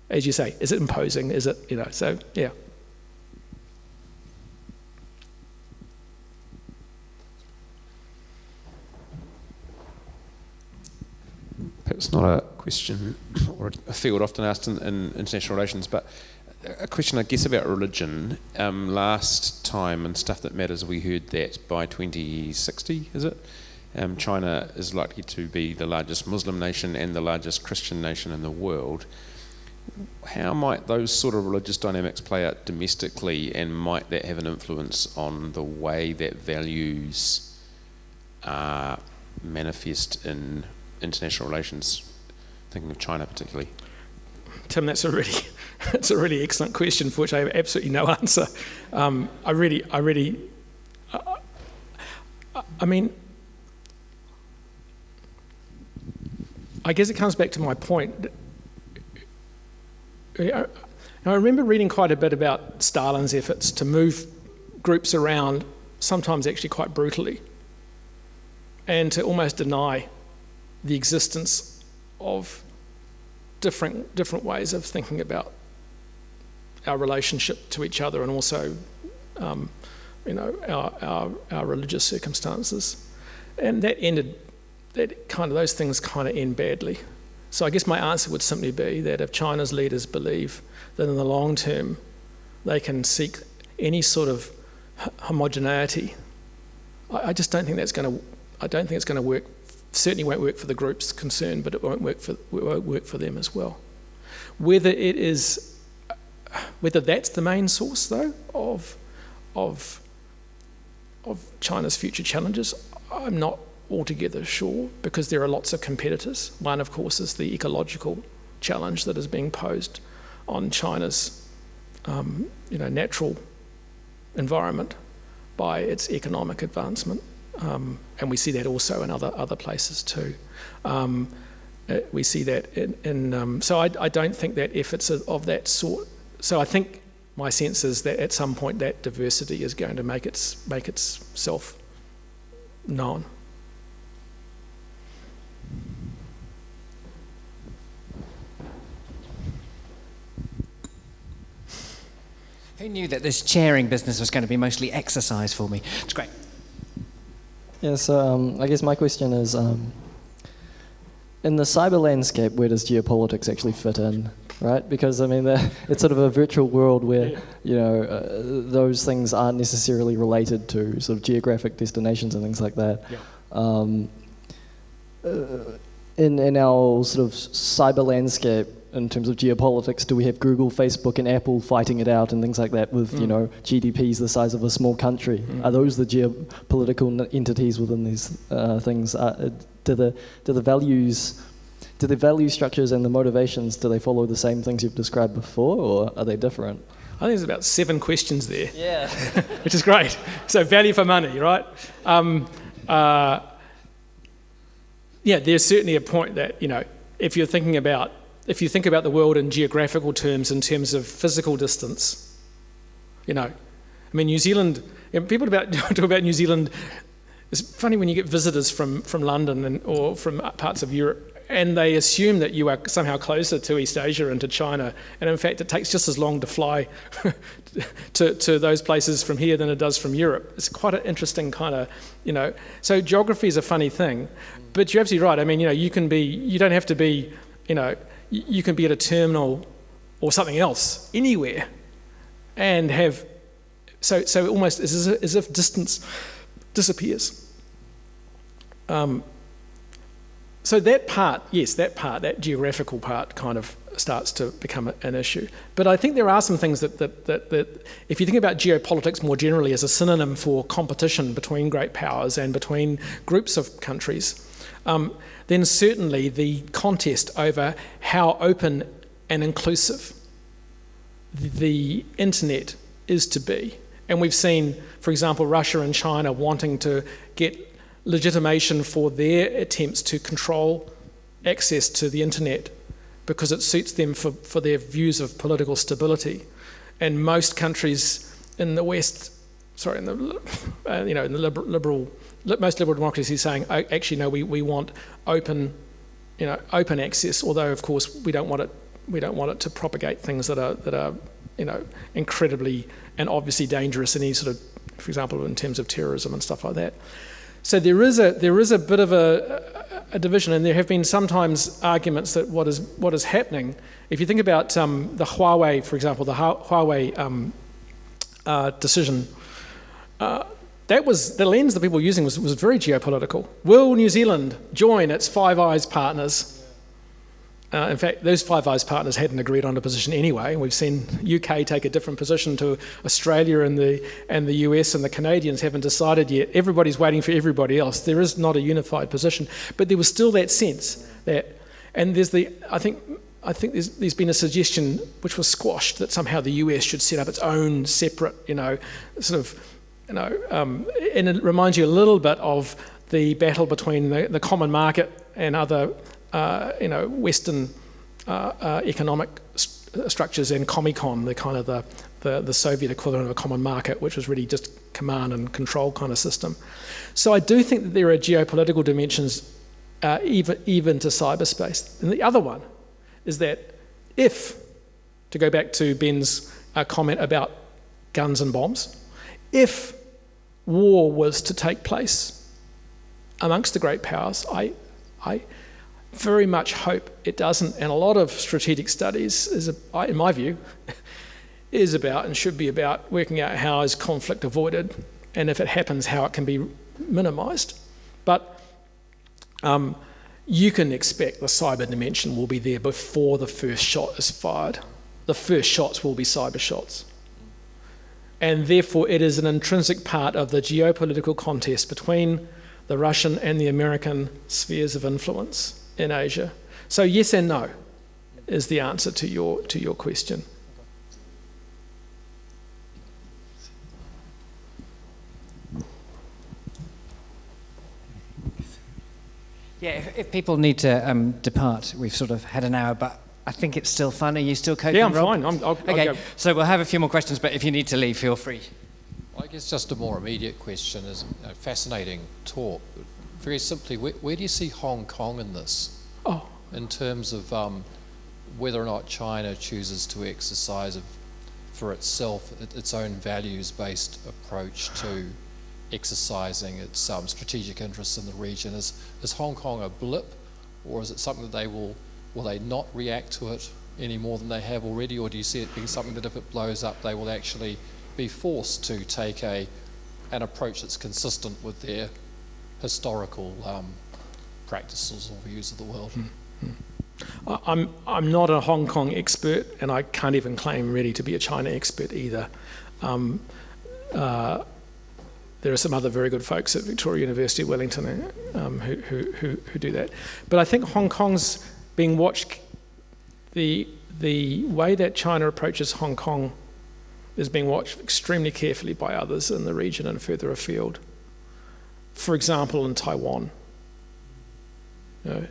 As you say, is it imposing? Is it, so, yeah. Perhaps not a question or a field often asked in international relations, but a question, I guess, about religion. Last time in Stuff That Matters, we heard that by 2060, is it? China is likely to be the largest Muslim nation and the largest Christian nation in the world. How might those sort of religious dynamics play out domestically, and might that have an influence on the way that values are manifest in international relations, thinking of China particularly? Tim, that's a really excellent question for which I have absolutely no answer. I mean, I guess it comes back to my point. I remember reading quite a bit about Stalin's efforts to move groups around, sometimes actually quite brutally, and to almost deny the existence of different ways of thinking about our relationship to each other, and also our religious circumstances. And those things kind of end badly. So I guess my answer would simply be that if China's leaders believe that in the long term they can seek any sort of homogeneity, I just don't think that's going to. I don't think it's going to work. Certainly won't work for the groups concerned, but it won't work for them as well. Whether that's the main source, though, of China's future challenges, I'm not altogether sure, because there are lots of competitors. One, of course, is the ecological challenge that is being posed on China's natural environment by its economic advancement. And we see that also in other places too. We see that so I don't think that efforts of that sort. So I think my sense is that at some point that diversity is going to make itself known. Who knew that this chairing business was going to be mostly exercise for me? It's great. Yeah, so I guess my question is, in the cyber landscape, where does geopolitics actually fit in, right? Because, I mean, it's sort of a virtual world where, those things aren't necessarily related to sort of geographic destinations and things like that. Yeah. In our sort of cyber landscape, in terms of geopolitics, do we have Google, Facebook, and Apple fighting it out and things like that with, GDPs the size of a small country? Are those the geopolitical entities within these things? Do the value structures and the motivations, do they follow the same things you've described before, or are they different? I think there's about 7 questions there. Yeah. Which is great. So value for money, right? There's certainly a point that, if you think about the world in geographical terms, in terms of physical distance, New Zealand, people talk about New Zealand. It's funny when you get visitors from London or from parts of Europe, and they assume that you are somehow closer to East Asia and to China, and in fact it takes just as long to fly to those places from here than it does from Europe. It's quite an interesting kind of, so geography is a funny thing, but you're absolutely right. I mean, you can be at a terminal or something else anywhere, and have so almost as if distance disappears. So that geographical part kind of starts to become an issue. But I think there are some things that if you think about geopolitics more generally as a synonym for competition between great powers and between groups of countries, then certainly the contest over how open and inclusive the internet is to be. And we've seen, for example, Russia and China wanting to get legitimation for their attempts to control access to the internet because it suits them for their views of political stability. And most countries in the West, in the most liberal democracies saying, actually no, we want open access. Although of course we don't want it to propagate things that are incredibly and obviously dangerous in any sort of, for example, in terms of terrorism and stuff like that. So there is a bit of a division, and there have been sometimes arguments that what is happening. If you think about the Huawei, for example, the Huawei decision, that was the lens that people were using was very geopolitical. Will New Zealand join its Five Eyes partners? In fact, those Five Eyes partners hadn't agreed on a position anyway. We've seen UK take a different position to Australia, and the US and the Canadians haven't decided yet. Everybody's waiting for everybody else. There is not a unified position, but there was still that sense that, and I think there's been a suggestion which was squashed that somehow the US should set up its own separate, and it reminds you a little bit of the battle between the common market and other Western economic structures and Comecon, the kind of the Soviet equivalent of a common market, which was really just command and control kind of system. So I do think that there are geopolitical dimensions even to cyberspace. And the other one is that to go back to Ben's comment about guns and bombs, if war was to take place amongst the great powers, I very much hope it doesn't, and a lot of strategic studies, in my view, is about and should be about working out how is conflict avoided, and if it happens, how it can be minimised. But you can expect the cyber dimension will be there before the first shot is fired. The first shots will be cyber shots. And therefore it is an intrinsic part of the geopolitical contest between the Russian and the American spheres of influence in Asia. So yes and no is the answer to your question. Yeah, if people need to depart, we've sort of had an hour, but I think it's still fun. Are you still coping, Yeah, I'm Rob? fine. I'll okay, go. So we'll have a few more questions, but if you need to leave, feel free. I guess just a more immediate question is a fascinating talk. Very simply, where do you see Hong Kong in this? In terms of whether or not China chooses to exercise a for itself its own values-based approach to exercising its strategic interests in the region? Is Hong Kong a blip, or is it something that will they not react to it any more than they have already, or do you see it being something that if it blows up they will actually be forced to take an approach that's consistent with their historical practices or views of the world? I'm not a Hong Kong expert, and I can't even claim really to be a China expert either. There are some other very good folks at Victoria University, Wellington, who do that. But I think Hong Kong's being watched. The way that China approaches Hong Kong is being watched extremely carefully by others in the region and further afield. For example, in Taiwan. And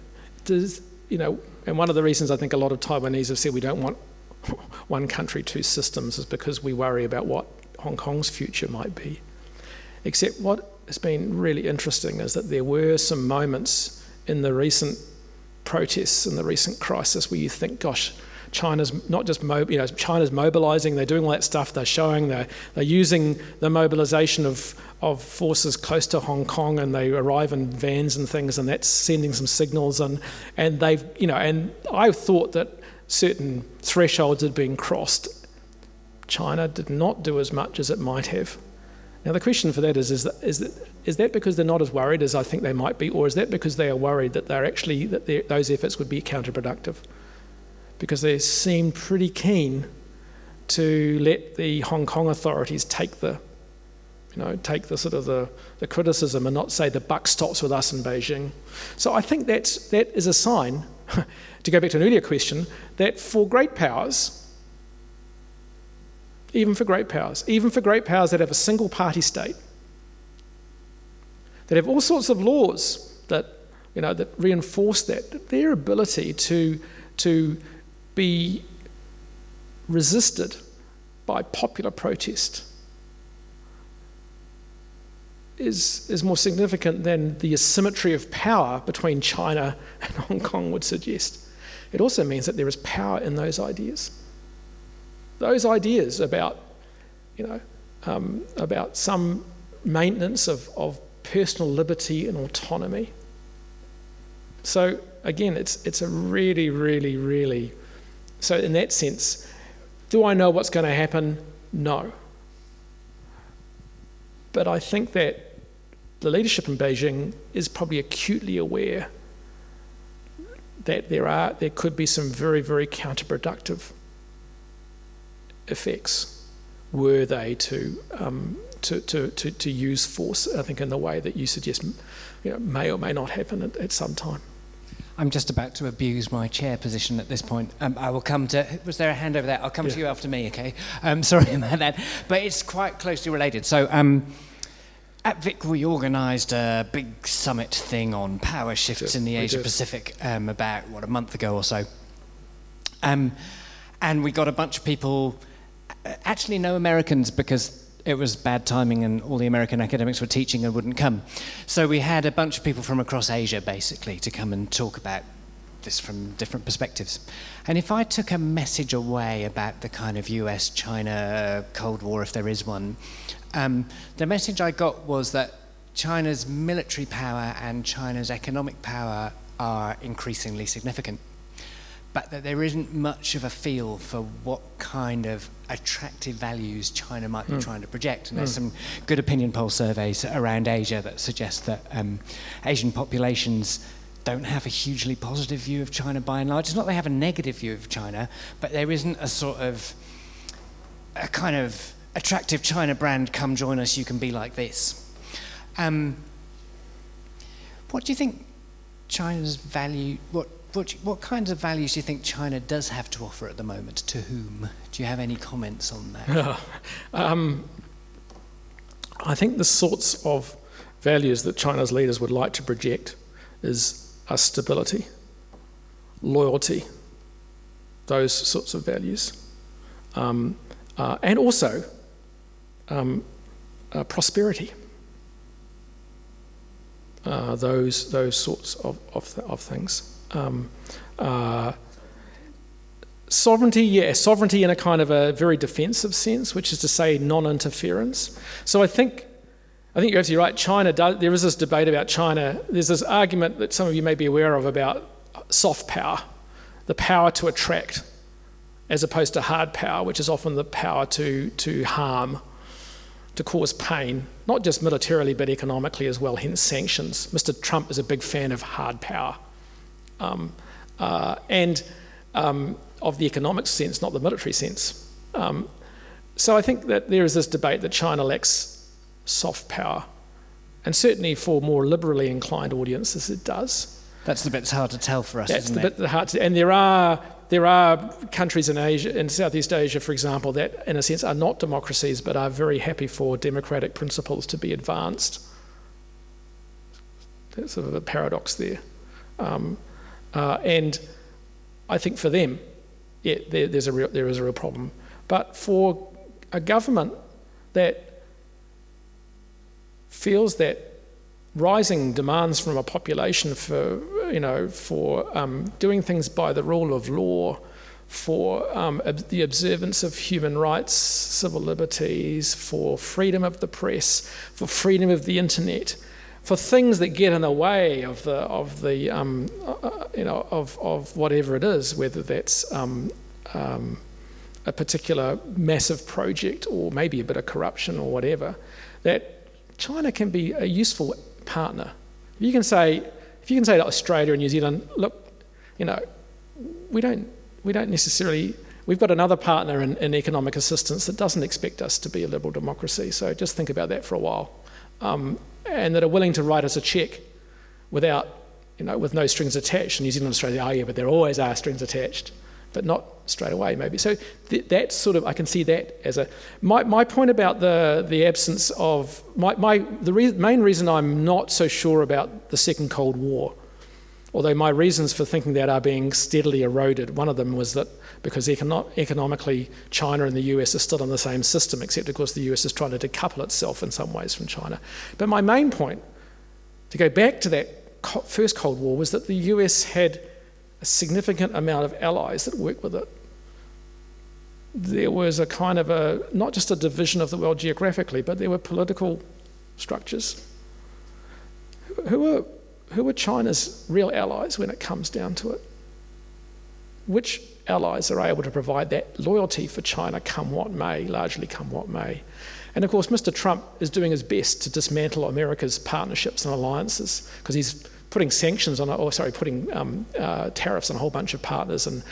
one of the reasons I think a lot of Taiwanese have said we don't want one country, two systems is because we worry about what Hong Kong's future might be. Except what has been really interesting is that there were some moments in the recent protests and the recent crisis where you think, gosh, China's not just China's mobilizing, they're doing all that stuff, they're showing, they're using the mobilization of forces close to Hong Kong, and they arrive in vans and things, and that's sending some signals, and they've, and I thought that certain thresholds had been crossed. China did not do as much as it might have. Now the question for that is that because they're not as worried as I think they might be, or is that because they are worried that those efforts would be counterproductive? Because they seem pretty keen to let the Hong Kong authorities take the sort of the criticism and not say the buck stops with us in Beijing. So I think that is a sign, to go back to an earlier question, that for great powers, even for great powers that have a single party state, that have all sorts of laws that reinforce that their ability to be resisted by popular protest is more significant than the asymmetry of power between China and Hong Kong would suggest. It also means that there is power in those ideas. Those ideas about some maintenance of personal liberty and autonomy. So again, it's a really, really, really. So in that sense, do I know what's going to happen? No. But I think that the leadership in Beijing is probably acutely aware that there could be some very, very counterproductive effects were they to use force, I think, in the way that you suggest, may or may not happen at some time. I'm just about to abuse my chair position at this point. I will come to... Was there a hand over there? I'll come to you after me, okay? Sorry about that. But it's quite closely related. So at Vic, we organised a big summit thing on power shifts in the Asia-Pacific about, a month ago or so. And we got a bunch of people, actually no Americans, because it was bad timing and all the American academics were teaching and wouldn't come. So we had a bunch of people from across Asia, basically, to come and talk about this from different perspectives. And if I took a message away about the kind of US-China Cold War, if there is one, the message I got was that China's military power and China's economic power are increasingly significant, but that there isn't much of a feel for what kind of attractive values China might be trying to project. And there's some good opinion poll surveys around Asia that suggest that Asian populations don't have a hugely positive view of China by and large. It's not they have a negative view of China, but there isn't a kind of attractive China brand, come join us, you can be like this. What do you think China's value, what kinds of values do you think China does have to offer at the moment? To whom? Do you have any comments on that? I think the sorts of values that China's leaders would like to project are stability, loyalty, those sorts of values, and also prosperity. Those sorts of things. Sovereignty, sovereignty in a kind of a very defensive sense, which is to say non-interference. So I think you're absolutely right. China does. There is this debate about China. There's this argument that some of you may be aware of about soft power, the power to attract, as opposed to hard power, which is often the power to harm, to cause pain, not just militarily but economically as well, hence sanctions. Mr. Trump is a big fan of hard power. And of the economic sense, not the military sense. So I think that there is this debate that China lacks soft power, and certainly for more liberally inclined audiences it does. That's the bit that's hard to tell for us, That's isn't the it? bit that's hard to, and there are countries in Asia, in Southeast Asia, for example, that in a sense are not democracies but are very happy for democratic principles to be advanced. There's sort of a paradox there. And I think for them, there is a real problem. But for a government that feels that rising demands from a population for doing things by the rule of law, for the observance of human rights, civil liberties, for freedom of the press, for freedom of the internet, for things that get in the way of whatever it is, whether that's a particular massive project or maybe a bit of corruption or whatever, that China can be a useful partner. If you can say to Australia and New Zealand, look, we don't necessarily. We've got another partner in economic assistance that doesn't expect us to be a liberal democracy. So just think about that for a while. And that are willing to write us a cheque with no strings attached. New Zealand and Australia but there always are strings attached, but not straight away maybe. So that's sort of, I can see that as my point about the absence of, main reason I'm not so sure about the Second Cold War, although my reasons for thinking that are being steadily eroded. One of them was that because economically China and the US are still in the same system, except of course the US is trying to decouple itself in some ways from China. But my main point, to go back to that first Cold War, was that the US had a significant amount of allies that worked with it. There was a kind of not just a division of the world geographically, but there were political structures. Who are China's real allies when it comes down to it? Which allies are able to provide that loyalty for China come what may, largely come what may? And of course, Mr. Trump is doing his best to dismantle America's partnerships and alliances because he's putting tariffs on a whole bunch of partners and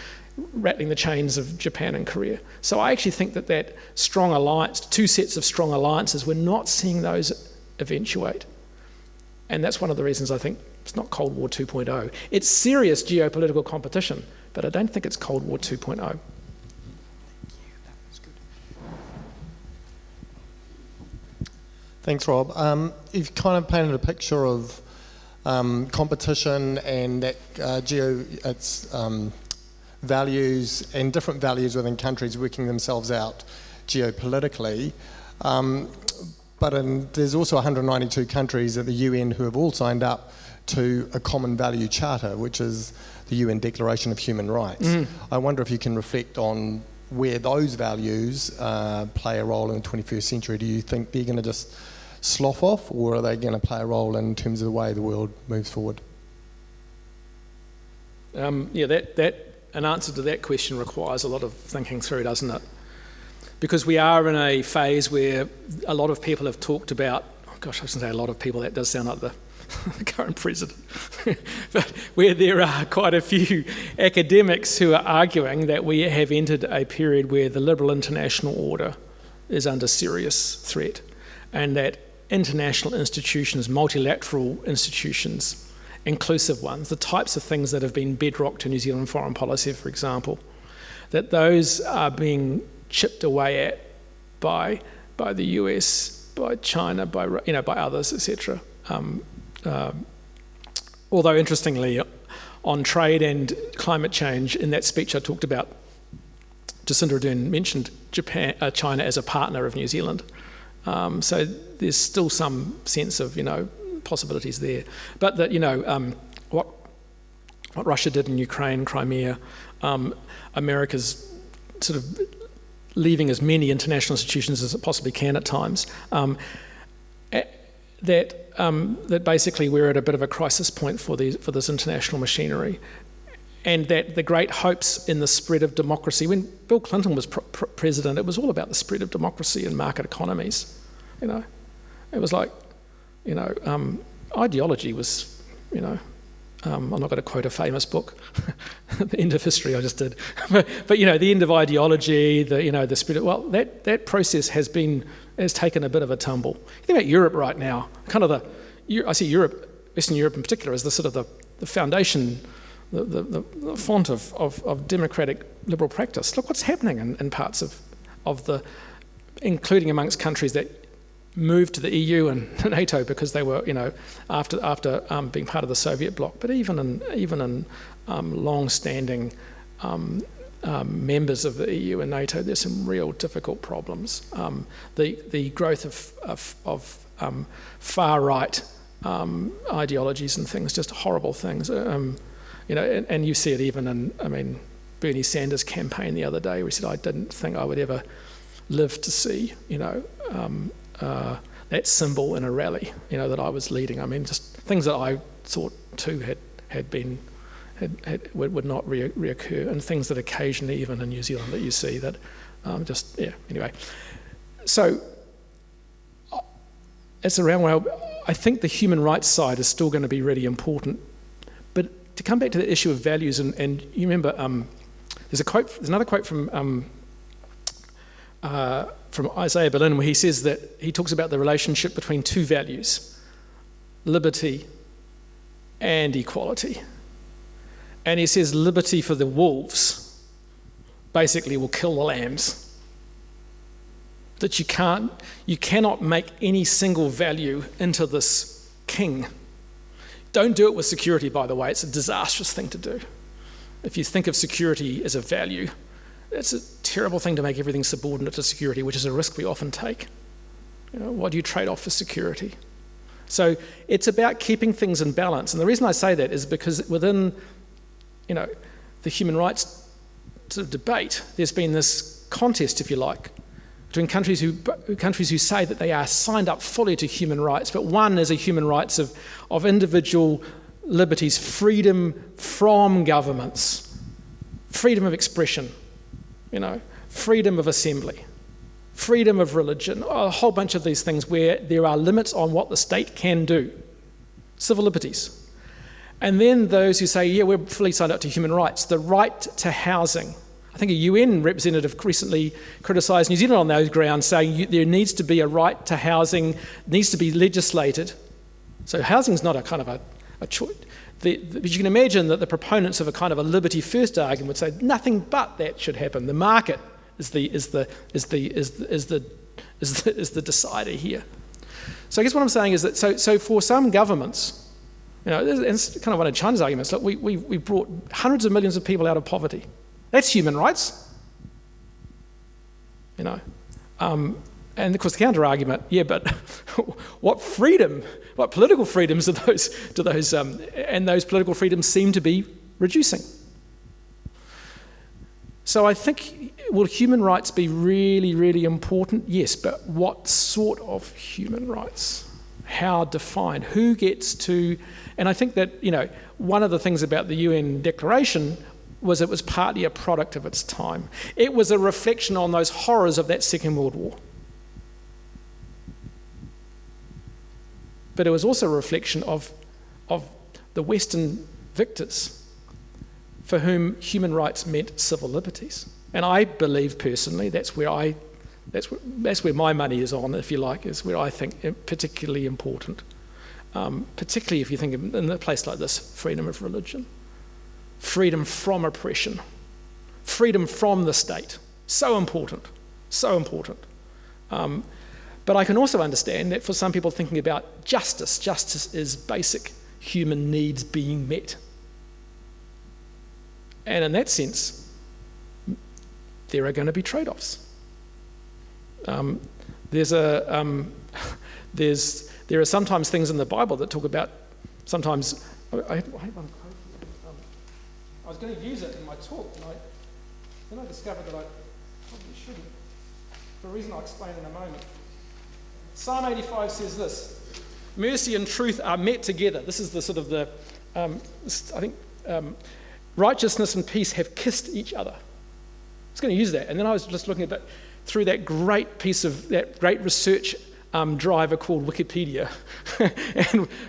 rattling the chains of Japan and Korea. So I actually think that strong alliance, two sets of strong alliances, we're not seeing those eventuate. And that's one of the reasons I think it's not Cold War 2.0. It's serious geopolitical competition, but I don't think it's Cold War 2.0. Thanks, Rob. You've kind of painted a picture of competition and that its values and different values within countries working themselves out geopolitically. But there's also 192 countries at the UN who have all signed up to a common value charter, which is the UN Declaration of Human Rights. I wonder if you can reflect on where those values play a role in the 21st century. Do you think they're going to just slough off, or are they going to play a role in terms of the way the world moves forward? An answer to that question requires a lot of thinking through, doesn't it? Because we are in a phase where a lot of people have talked about, I shouldn't say a lot of people, that does sound like the current president, but where there are quite a few academics who are arguing that we have entered a period where the liberal international order is under serious threat, and that international institutions, multilateral institutions, inclusive ones, the types of things that have been bedrock to New Zealand foreign policy, for example, that those are being chipped away at by the US, by China, by others, etc. Although interestingly, on trade and climate change, in that speech I talked about, Jacinda Ardern mentioned China as a partner of New Zealand. So there's still some sense of possibilities there. But that what Russia did in Ukraine, Crimea, America's sort of leaving as many international institutions as it possibly can at times, that basically we're at a bit of a crisis point for this international machinery, and that the great hopes in the spread of democracy, when Bill Clinton was president, it was all about the spread of democracy and market economies. You know, it was like, you know, ideology was, you know, I'm not going to quote a famous book, The End of History, I just did, but you know, the end of ideology, the spread of, well, that process has taken a bit of a tumble. You think about Europe right now, kind of I see Europe, Western Europe in particular, as the sort of the foundation, the font of democratic liberal practice. Look what's happening in parts of the, including amongst countries that moved to the EU and NATO because they were, you know, after being part of the Soviet bloc. But even in long-standing members of the EU and NATO, there's some real difficult problems. The growth of far-right ideologies and things, just horrible things. You know, and you see it even in, I mean, Bernie Sanders' campaign the other day, where he said, I didn't think I would ever live to see, you know, that symbol in a rally, you know, that I was leading. I mean, just things that I thought too would not reoccur, and things that occasionally, even in New Zealand, that you see that anyway. So it's around where I think the human rights side is still going to be really important. But to come back to the issue of values, and you remember, there's another quote from Isaiah Berlin, where he says that he talks about the relationship between two values, liberty and equality. And he says liberty for the wolves basically will kill the lambs. That you cannot make any single value into this king. Don't do it with security, by the way. It's a disastrous thing to do. If you think of security as a value, it's a terrible thing to make everything subordinate to security, which is a risk we often take. You know, what do you trade off for security? So it's about keeping things in balance. And the reason I say that is because within, you know, the human rights sort of debate, there's been this contest, if you like, between countries who say that they are signed up fully to human rights, but one is a human rights of individual liberties, freedom from governments, freedom of expression, you know, freedom of assembly, freedom of religion, a whole bunch of these things where there are limits on what the state can do, civil liberties. And then those who say, yeah, we're fully signed up to human rights, the right to housing. I think a UN representative recently criticised New Zealand on those grounds, saying there needs to be a right to housing, needs to be legislated. So housing is not a kind of a choice. But you can imagine that the proponents of a kind of a liberty first argument would say nothing but that should happen. The market is the decider here. So I guess what I'm saying is that so for some governments, you know, and it's kind of one of China's arguments. Look, we brought hundreds of millions of people out of poverty. That's human rights, you know. And of course the counter argument, yeah, but what political freedoms do those and those political freedoms seem to be reducing. So I think, will human rights be really, really important? Yes, but what sort of human rights? How defined? Who gets to? And I think that, you know, one of the things about the UN Declaration was it was partly a product of its time. It was a reflection on those horrors of that Second World War. But it was also a reflection of the Western victors for whom human rights meant civil liberties. And I believe personally that's where my money is on, if you like, is where I think particularly important. Particularly if you think in a place like this, freedom of religion, freedom from oppression, freedom from the state. So important, so important. But I can also understand that for some people thinking about justice is basic human needs being met. And in that sense, there are going to be trade-offs. There are sometimes things in the Bible that talk about, sometimes, I have one quote. I was going to use it in my talk, and then I discovered that I probably shouldn't, for a reason I'll explain in a moment. Psalm 85 says this: mercy and truth are met together. This is the sort of the, righteousness and peace have kissed each other. I was going to use that, and then I was just looking at that through that great piece of, that great research driver called Wikipedia.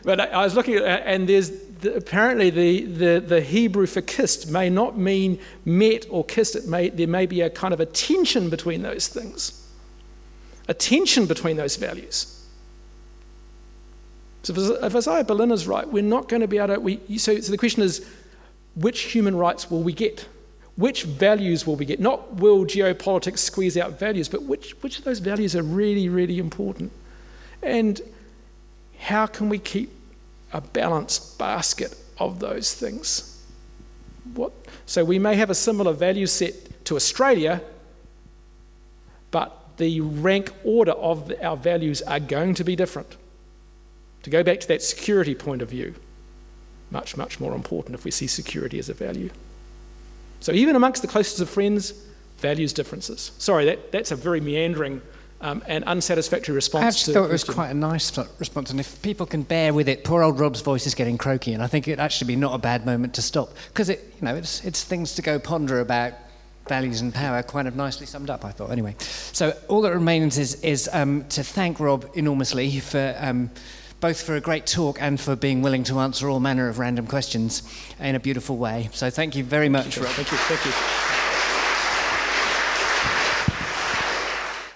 But I was looking at it, and there's apparently the Hebrew for kissed may not mean met or kissed. There may be a kind of a tension between those things, a tension between those values. So if Isaiah Berlin is right, we're not going to be able to. So the question is, which human rights will we get? Which values will we get? Not will geopolitics squeeze out values, but which of those values are really, really important? And how can we keep a balanced basket of those things? So we may have a similar value set to Australia, but the rank order of our values are going to be different. To go back to that security point of view, much, much more important if we see security as a value. So even amongst the closest of friends, values differences. Sorry, that's a very meandering and unsatisfactory response. I actually thought it was quite a nice response, and if people can bear with it, poor old Rob's voice is getting croaky, and I think it'd actually be not a bad moment to stop, because it's things to go ponder about values and power, kind of nicely summed up, I thought. Anyway, so all that remains is to thank Rob enormously for both for a great talk and for being willing to answer all manner of random questions in a beautiful way. So thank you very much, Rob. Thank you.